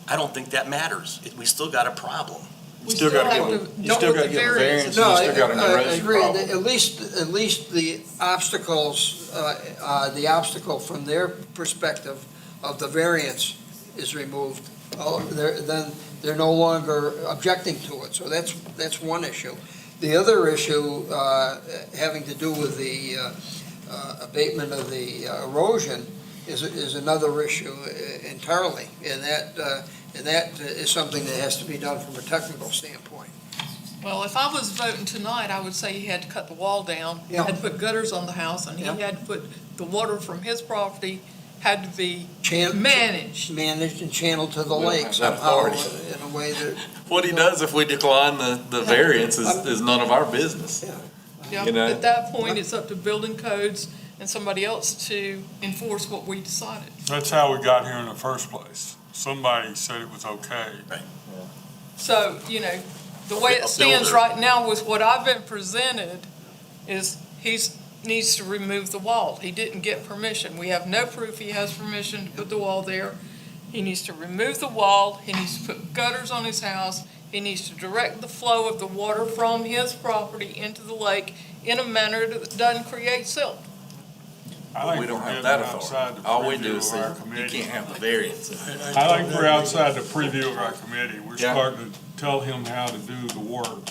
S11: I don't think that matters. We still got a problem.
S5: We still have to know what the variance is.
S1: No,
S7: you still got an
S1: I
S7: erosion
S1: agree.
S7: problem.
S1: At least the obstacles, the obstacle from their perspective of the variance is removed. Then they're no longer objecting to it, so that's one issue. The other issue, having to do with the abatement of the erosion, is another issue entirely, and that is something that has to be done from a technical standpoint.
S5: Well, if I was voting tonight, I would say he had to cut the wall down,
S1: Yeah.
S5: had to put gutters on the house, and he
S1: Yeah.
S5: had to put, the water from his property had to be
S1: Managed
S5: managed.
S1: and channeled to the
S7: We don't
S1: lake
S7: have that
S1: somehow
S7: authority.
S1: in a way that,
S7: What he does if we decline the variance is none of our business.
S5: Yeah,
S7: You know?
S5: at that point, it's up to building codes and somebody else to enforce what we decided.
S8: That's how we got here in the first place. Somebody said it was okay.
S5: So, the way it stands right now with what I've been presented is needs to remove the wall. He didn't get permission. We have no proof he has permission to put the wall there. He needs to remove the wall. He needs to put gutters on his house. He needs to direct the flow of the water from his property into the lake in a manner that doesn't create silt.
S8: I
S7: But
S8: think
S7: we don't
S8: we're
S7: have
S8: getting
S7: that
S8: outside
S7: authority.
S8: the
S7: All we
S8: preview
S7: do is
S8: of
S7: say,
S8: our
S7: you
S8: committee.
S7: can't have the variance.
S8: I think we're outside the preview of our committee. We're
S7: Yeah.
S8: starting to tell him how to do the work.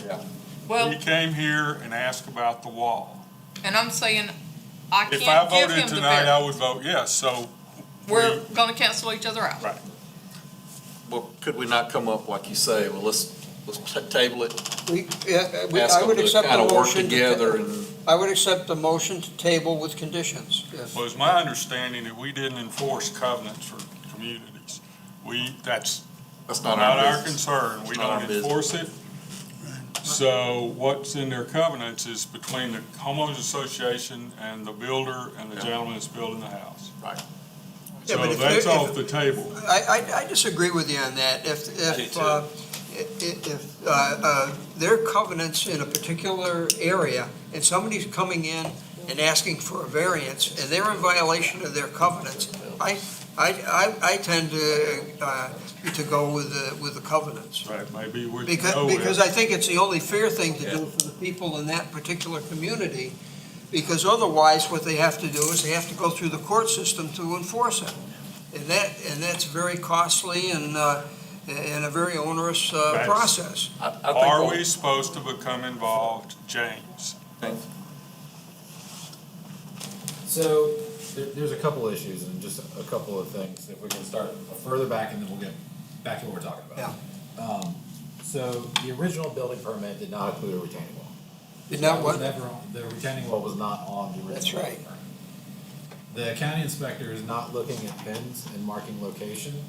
S5: Well,
S8: He came here and asked about the wall.
S5: and I'm saying, I
S8: If I
S5: can't give
S8: voted
S5: him the
S8: tonight, I
S5: variance.
S8: would vote yes, so.
S5: We're gonna cancel each other out.
S8: Right.
S7: Well, could we not come up, like you say, well, let's table it, ask
S1: I
S7: them
S1: would
S7: to
S1: accept
S7: kind
S1: the
S7: of work
S1: motion.
S7: together and,
S1: I would accept the motion to table with conditions. If-
S8: Well, it's my understanding that we didn't enforce covenants for communities. That's
S7: that's not
S8: not
S7: our
S8: our
S7: business.
S8: concern. We
S7: It's not our
S8: don't
S7: business.
S8: enforce it. So what's in their covenants is between the homeowners association and the builder and the gentleman that's building the house.
S7: Right.
S1: Yeah,
S8: So
S1: but if-
S8: that's
S1: if-
S8: off the table.
S1: I disagree with you on that. If there are covenants in a particular area, and somebody's coming in and asking for a variance, and they're in violation of their covenants, I tend to go with the covenants.
S8: Right, maybe we can
S1: Because,
S8: go with.
S1: because I think it's the only fair thing to do for the people in that particular community, because otherwise, what they have to do is they have to go through the court system to enforce it. And that's very costly and a very onerous process.
S7: I think
S8: Are
S7: what-
S8: we supposed to become involved, James?
S9: So there's a couple issues and just a couple of things. If we can start further back and then we'll get back to what we're talking about. So the original building permit did not include a retaining wall.
S1: Did not
S9: That was
S1: what?
S9: never on- The retaining wall was not on the original.
S1: That's
S9: building
S1: right.
S9: permit. The county inspector is not looking at pins and marking location.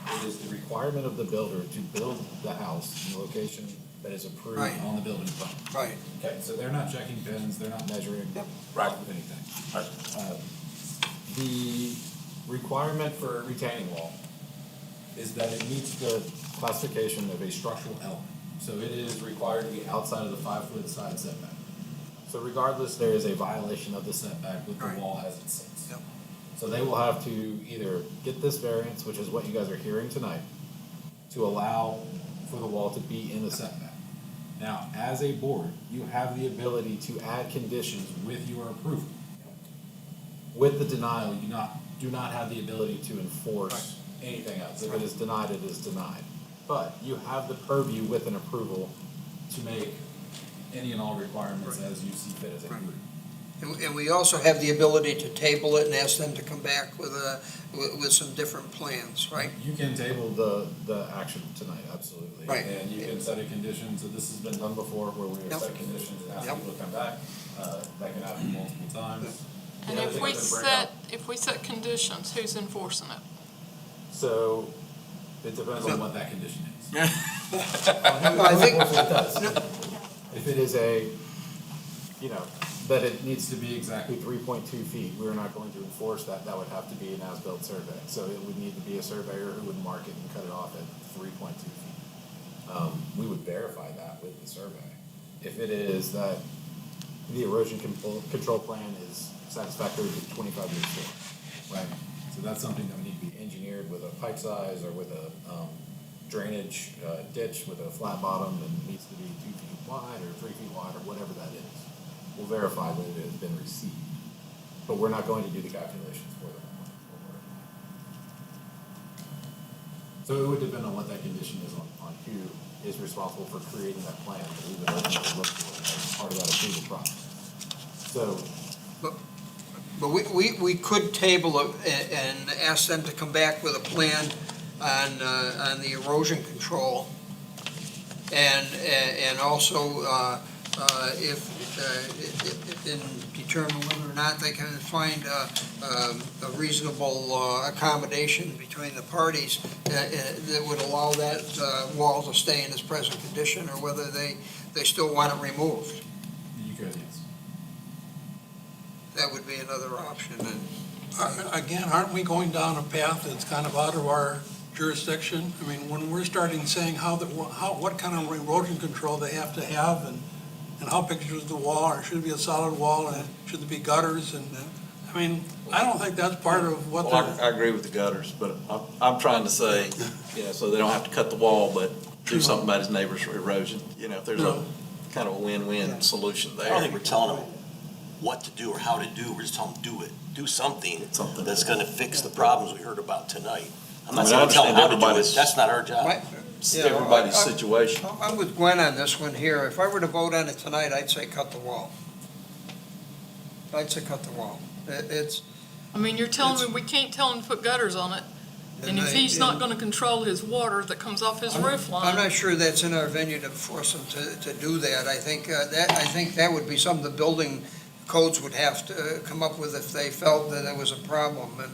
S9: It is the requirement of the builder to build the house in the location that is approved
S1: Right.
S9: on the building permit.
S1: Right.
S9: Okay, so they're not checking pins, they're not measuring.
S1: Yep.
S9: Right. Anything. The requirement for a retaining wall is that it meets the classification of a structural element. So it is required to be outside of the 5-foot side setback. So regardless, there is a violation of the setback with the
S1: Right.
S9: wall as it sits.
S1: Yep.
S9: So they will have to either get this variance, which is what you guys are hearing tonight, to allow for the wall to be in the setback. Now, as a board, you have the ability to add conditions with your approval. With the denial, you do not have the ability to enforce anything else. If it is denied, it is denied. But you have the purview with an approval to make any and all requirements as you see fit as a group.
S1: And we also have the ability to table it and ask them to come back with some different plans, right?
S9: You can table the action tonight, absolutely.
S1: Right.
S9: And you can set a condition, so this has been done before, where we have
S1: Yep.
S9: set conditions and ask
S1: Yep.
S9: people to come back. That can happen multiple times.
S5: And
S9: The other
S5: if
S9: thing
S5: we
S9: I would bring up-
S5: if we set conditions, who's enforcing it?
S9: So, it depends on what that condition is.
S1: I think,
S9: If it is that it needs to be exactly 3.2 feet, we're not going to enforce that, that would have to be an as-built survey. So it would need to be a surveyor who would mark it and cut it off at 3.2 feet. We would verify that with the survey. If it is that the erosion control plan is satisfactory to 25 years storage, right? So that's something that would need to be engineered with a pipe size or with a drainage ditch with a flat bottom and needs to be 2 feet wide or 3 feet wide or whatever that is. We'll verify that it has been received, but we're not going to do the calculations for them. So it would depend on what that condition is on who is responsible for creating that plan that we would ultimately look for as part of that approval process. So,
S1: but we could table it and ask them to come back with a plan on the erosion control. And also, if determine whether or not they can find a reasonable accommodation between the parties that would allow that wall to stay in its present condition, or whether they still want it removed.
S9: you could, yes.
S1: That would be another option. And
S3: Again, aren't we going down a path that's kind of out of our jurisdiction? I mean, when we're starting saying what kind of erosion control they have to have, and how big is the wall, or should it be a solid wall, and should there be gutters, and, I mean, I don't think that's part of what
S7: Well,
S3: they're.
S7: I agree with the gutters, but I'm trying to say, so they don't have to cut the wall, but do something about his neighbor's erosion. If there's a kind of a win-win solution
S11: I don't think
S7: there.
S11: we're telling them what to do or how to do, we're just telling them, do it. Do something that's gonna fix the problems we heard about tonight. I'm not
S7: I mean, I
S11: saying tell them how to do
S7: understand
S11: it, that's not our job.
S1: My-
S7: It's
S1: Yeah,
S7: everybody's
S1: I-
S7: situation.
S1: I'm with Gwen on this one here. If I were to vote on it tonight, I'd say cut the wall. I'd say cut the wall. It's.
S5: I mean, you're telling me we can't tell him to put gutters on it, and if he's not gonna control his water that comes off his roof
S1: I'm
S5: line.
S1: not sure that's in our venue to force them to do that. I think that would be something the building codes would have to come up with if they felt that it was a problem. And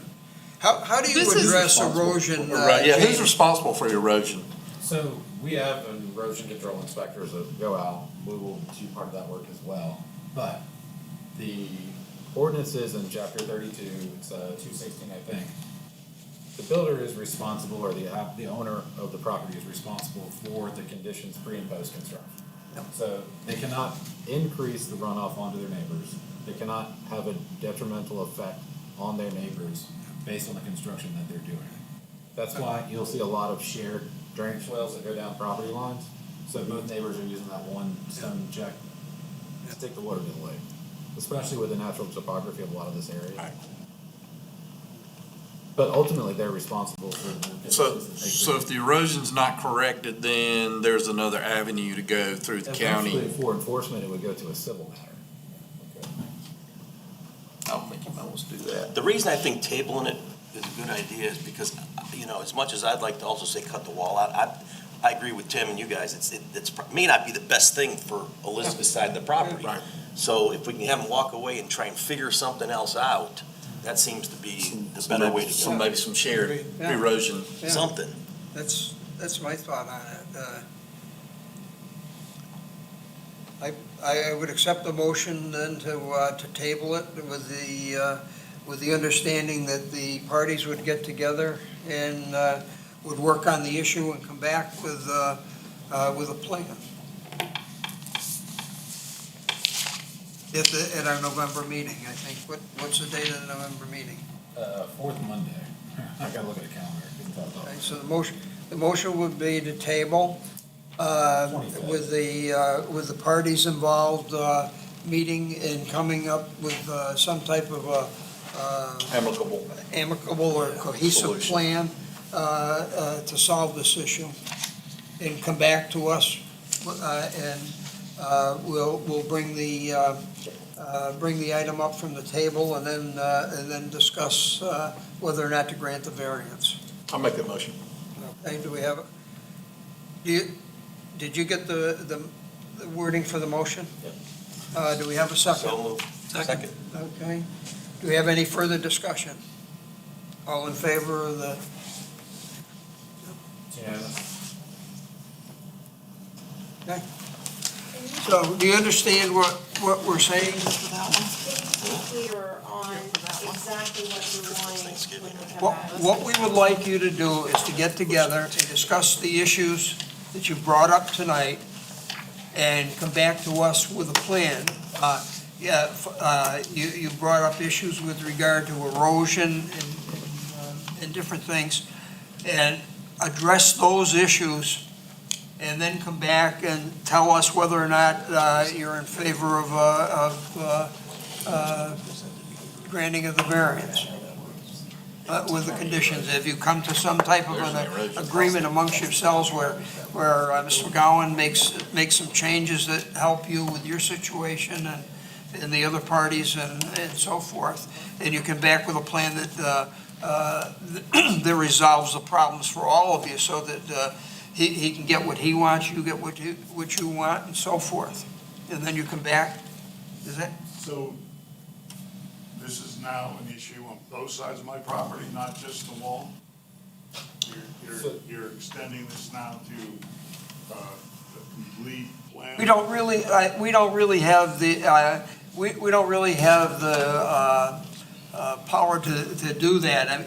S1: how do you
S5: This is-
S1: address erosion?
S7: Right, yeah, who's
S1: James?
S7: responsible for erosion?
S9: So we have an erosion control inspectors that go out, we will do part of that work as well. But the ordinances in chapter 32, it's 216, I think. The builder is responsible, or the owner of the property is responsible for the conditions pre and post construction. So they cannot increase the runoff onto their neighbors. They cannot have a detrimental effect on their neighbors based on the construction that they're doing. That's why you'll see a lot of shared drainage swales that go down property lines. So both neighbors are using that one stone check to take the water to the lake, especially with the natural topography of a lot of this area. But ultimately, they're responsible for the
S7: So,
S9: conditions that they
S7: so if the erosion's not corrected, then there's another avenue to go through the county.
S9: Eventually, for enforcement, it would go to a civil matter.
S7: I don't think you might want to do that.
S11: The reason I think tabling it is a good idea is because, as much as I'd like to also say cut the wall out, I agree with Tim and you guys, it's may not be the best thing for Elizabeth's side of the property.
S7: Right.
S11: So if we can have them walk away and try and figure something else out, that seems to be the better way to go.
S7: Maybe some shared
S1: Yeah.
S7: erosion.
S1: Yeah.
S11: Something.
S1: That's my thought on it. I would accept the motion then to table it with the understanding that the parties would get together and would work on the issue and come back with a plan. At our November meeting, I think. What's the date of the November meeting?
S9: Fourth Monday. I gotta look at the calendar. Couldn't tell off.
S1: Okay, so the motion would be to table, with the parties involved, meeting and coming up with, some type of amicable or cohesive
S7: Solution.
S1: plan, to solve this issue. And come back to us, and, we'll bring the item up from the table and then discuss, whether or not to grant the variance.
S7: I'll make that motion.
S1: Okay, do we have, did you get the wording for the motion?
S9: Yep.
S1: Do we have a second?
S11: So moved. Second.
S1: Okay. Do we have any further discussion? All in favor of the, okay? So, do you understand what we're saying for that one?
S6: Clear on exactly what you're wanting when we come
S1: What,
S6: back.
S1: what we would like you to do is to get together and discuss the issues that you brought up tonight and come back to us with a plan. You brought up issues with regard to erosion and different things, and address those issues, and then come back and tell us whether or not you're in favor of granting of the variance with the conditions. If you come to some type of an agreement amongst yourselves where Mr. McGowan makes some changes that help you with your situation and the other parties and so forth, and you come back with a plan that resolves the problems for all of you, so that he can get what he wants, you get what you want, and so forth. And then you come back, is that?
S2: So this is now an issue on both sides of my property, not just the wall? You're extending this now to a complete plan?
S1: We don't really have the, we don't really have the power to do that.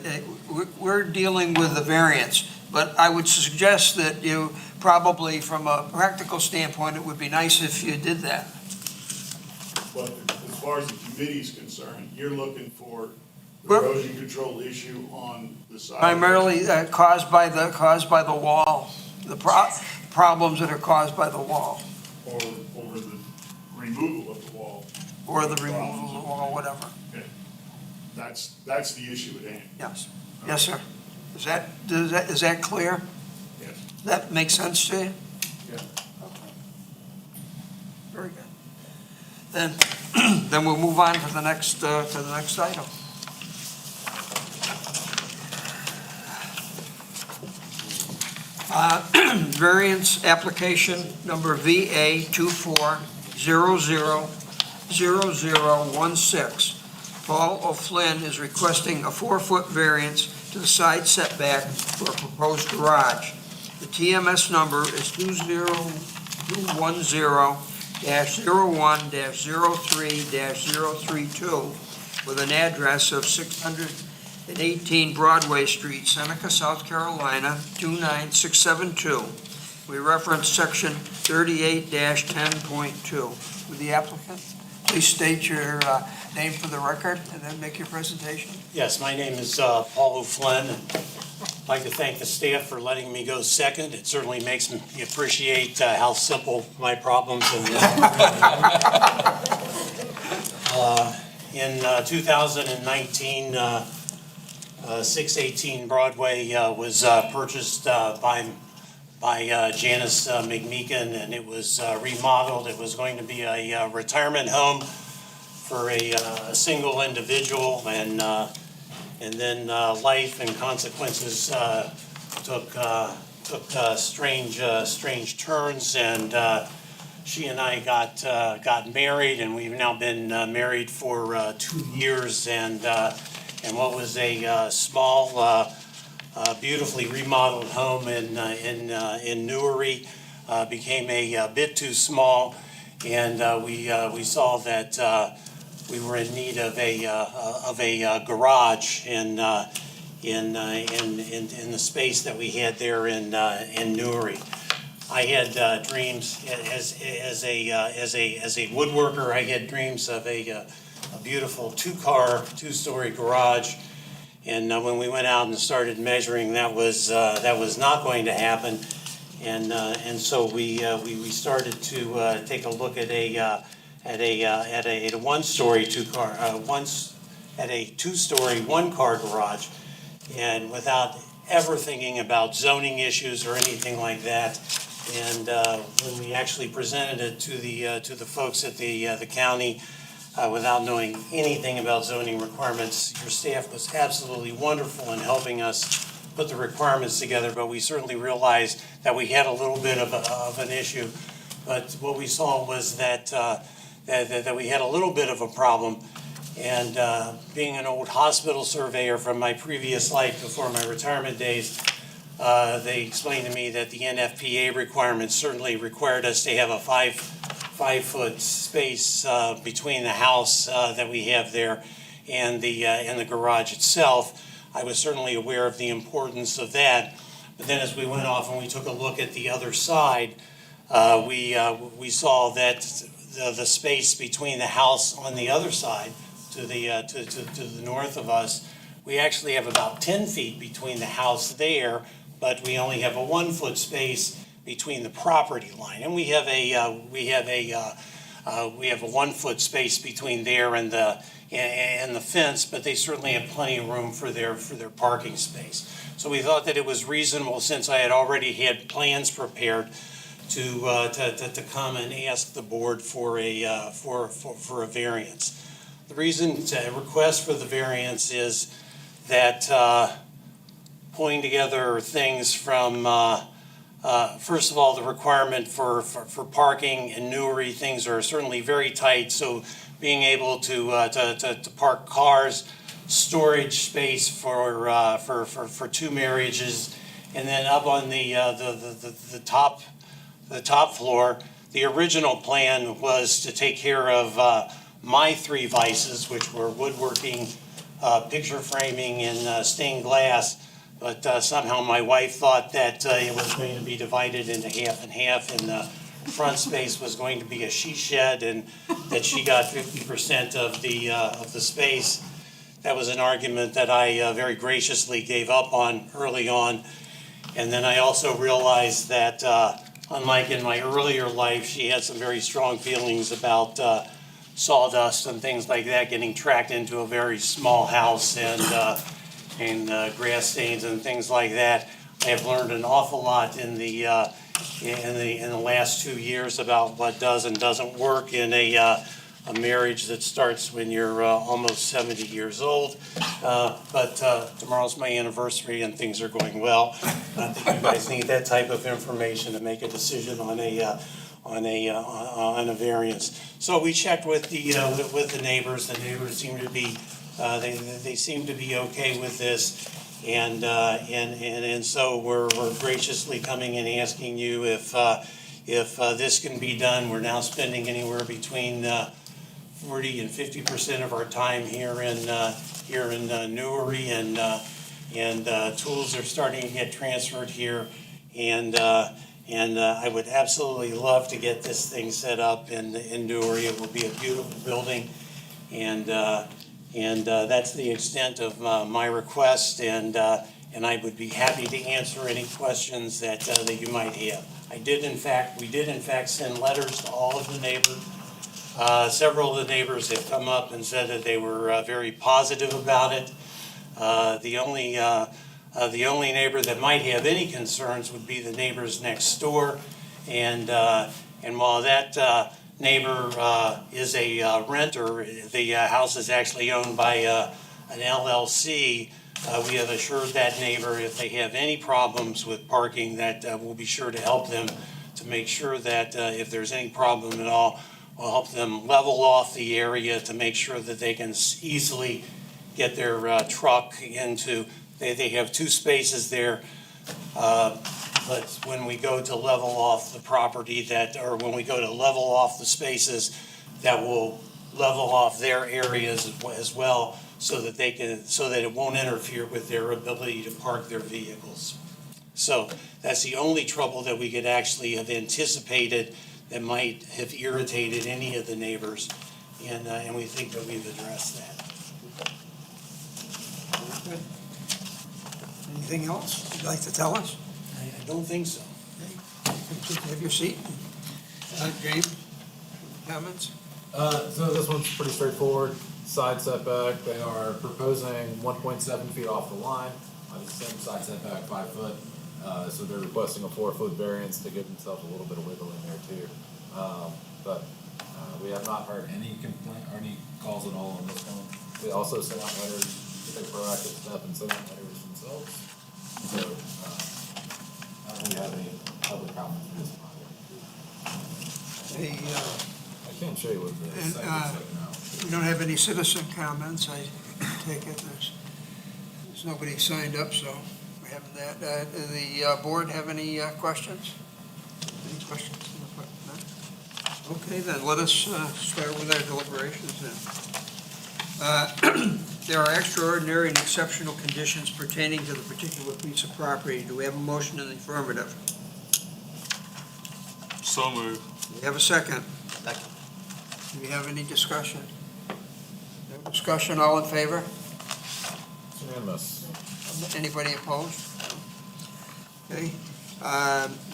S1: We're dealing with the variance, but I would suggest that you probably, from a practical standpoint, it would be nice if you did that.
S2: But as far as the committee's concerned, you're looking for the
S1: We're-
S2: erosion control issue on the side?
S1: Primarily caused by the wall, the problems that are caused by the wall.
S2: Or the removal of the wall?
S1: or the removal or whatever.
S2: That's the issue at hand.
S1: Yes. Yes, sir. Is that clear?
S2: Yes.
S1: That makes sense to you?
S2: Yeah.
S1: Very good. Then we'll move on to the next item. Variance application number VA 24000016. Paul O'Flynn is requesting a 4-foot variance to the side setback for a proposed garage. The TMS number is 20210-01-03-032 with an address of 618 Broadway Street, Seneca, South Carolina, 29672. We reference section 38-10.2. With the applicant, please state your name for the record and then make your presentation.
S13: Yes, my name is Paul O'Flynn. I'd like to thank the staff for letting me go second. It certainly makes me appreciate how simple my problems are. In 2019, 618 Broadway was purchased by Janice McMeekin, and it was remodeled. It was going to be a retirement home for a single individual, and then life and consequences took strange turns, and she and I got married, and we've now been married for 2 years, and what was a small, beautifully remodeled home in Newry became a bit too small, and we saw that we were in need of a garage in the space that we had there in Newry. I had dreams as a woodworker. I had dreams of a beautiful two-story garage, and when we went out and started measuring, that was not going to happen, and so we started to take a look at a one-story two-story one-car garage, and without ever thinking about zoning issues or anything like that. And when we actually presented it to the folks at the county, without knowing anything about zoning requirements, your staff was absolutely wonderful in helping us put the requirements together. But we certainly realized that we had a little bit of an issue. But what we saw was that we had a little bit of a problem. And being an old hospital surveyor from my previous life before my retirement days, they explained to me that the NFPA requirements certainly required us to have a five-foot space between the house that we have there and the garage itself. I was certainly aware of the importance of that. But then as we went off and we took a look at the other side, we saw that the space between the house on the other side to the north of us, we actually have about 10 feet between the house there, but we only have a 1-foot space between the property line, and we have a 1-foot space between there and the fence, but they certainly have plenty of room for their parking space. So we thought that it was reasonable, since I had already had plans prepared, to come and ask the board for a variance. The reason to request for the variance is that pulling together things from first of all, the requirement for parking in Newry, things are certainly very tight. So being able to park cars, storage space for 2 marriages, and then up on the top floor, the original plan was to take care of my 3 vices, which were woodworking, picture framing, and stained glass. But somehow my wife thought that it was going to be divided into half and half, and the front space was going to be a she shed, and that she got 50% of the space. That was an argument that I very graciously gave up on early on. And then I also realized that unlike in my earlier life, she had some very strong feelings about sawdust and things like that getting tracked into a very small house and grass stains and things like that. I have learned an awful lot in the last 2 years about what does and doesn't work in a marriage that starts when you're almost 70 years old. But tomorrow's my anniversary and things are going well. I think you guys need that type of information to make a decision on a variance. So we checked with the neighbors. The neighbors seem to be they seem to be okay with this. And so we're graciously coming and asking you if this can be done. We're now spending anywhere between 40 and 50% of our time here in Newry, and tools are starting to get transferred here. And I would absolutely love to get this thing set up in Newry. It will be a beautiful building, and that's the extent of my request, and I would be happy to answer any questions that you might have. We did in fact send letters to all of the neighbors. Several of the neighbors have come up and said that they were very positive about it. The only neighbor that might have any concerns would be the neighbors next door, and while that neighbor is a renter. The house is actually owned by an LLC. We have assured that neighbor if they have any problems with parking that we'll be sure to help them to make sure that if there's any problem at all, we'll help them level off the area to make sure that they can easily get their truck into. They have 2 spaces there. But when we go to level off the property when we go to level off the spaces, that will level off their areas as well, so that it won't interfere with their ability to park their vehicles. So that's the only trouble that we could actually have anticipated that might have irritated any of the neighbors, and we think that we've addressed that.
S1: Anything else you'd like to tell us?
S13: I don't think so.
S1: Please have your seat. James, comments?
S9: So this one's pretty straightforward. Side setback, they are proposing 1.7 feet off the line, the same side setback, 5 foot. So they're requesting a 4-foot variance to give themselves a little bit of wiggle in there too. But we have not heard any complaint or any calls at all on this one. We also sent out letters to take proactive step and send out letters themselves. So I don't really have any public comments for this project. I can't show you what the second's like now.
S1: We don't have any citizen comments. I take it there's nobody signed up, so we have that. The board have any questions? Any questions? No? Okay, then let us start with our deliberations then. There are extraordinary and exceptional conditions pertaining to the particular piece of property. Do we have a motion in the affirmative?
S8: So moved.
S1: Do we have a second?
S11: Second.
S1: Do we have any discussion? No discussion, all in favor?
S9: It's unanimous.
S1: Anybody opposed? Okay.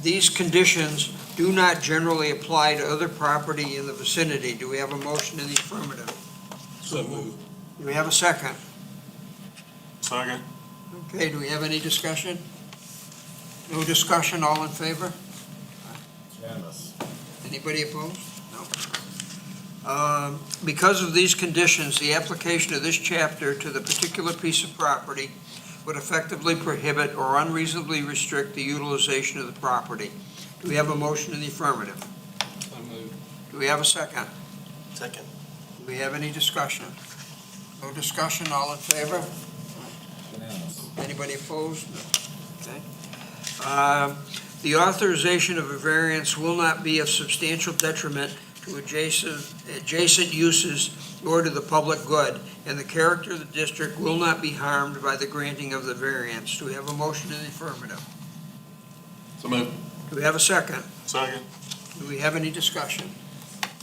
S1: These conditions do not generally apply to other property in the vicinity. Do we have a motion in the affirmative?
S3: So moved.
S1: Do we have a second?
S8: Second.
S1: Okay, do we have any discussion? No discussion, all in favor?
S9: It's unanimous.
S1: Anybody opposed? No. Because of these conditions, the application of this chapter to the particular piece of property would effectively prohibit or unreasonably restrict the utilization of the property. Do we have a motion in the affirmative?
S3: So moved.
S1: Do we have a second?
S11: Second.
S1: Do we have any discussion? No discussion, all in favor?
S9: It's unanimous.
S1: Anybody opposed? No. Okay. The authorization of a variance will not be of substantial detriment to adjacent uses or to the public good, and the character of the district will not be harmed by the granting of the variance. Do we have a motion in the affirmative?
S7: So moved.
S1: Do we have a second?
S8: Second.
S1: Do we have any discussion?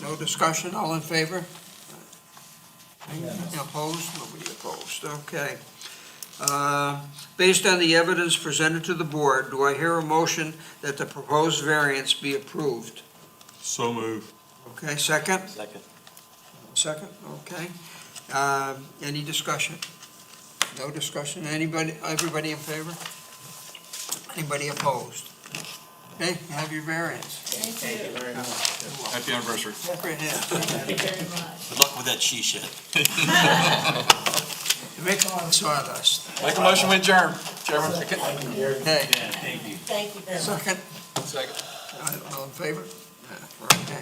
S1: No discussion, all in favor? Opposed? Nobody opposed, okay. Based on the evidence presented to the board, do I hear a motion that the proposed variance be approved?
S8: So moved.
S1: Okay, second?
S11: Second.
S1: Second, okay. Any discussion? No discussion? Anybody, everybody in favor? Anybody opposed? Okay, you have your variance.
S8: Happy anniversary.
S1: Great, yeah.
S11: Good luck with that she shed.
S1: You make a lot of sawdust.
S7: Make a motion with adjourn, Chairman.
S1: Okay.
S10: Thank you very much.
S1: Second?
S8: Second.
S1: All in favor? Yeah, okay.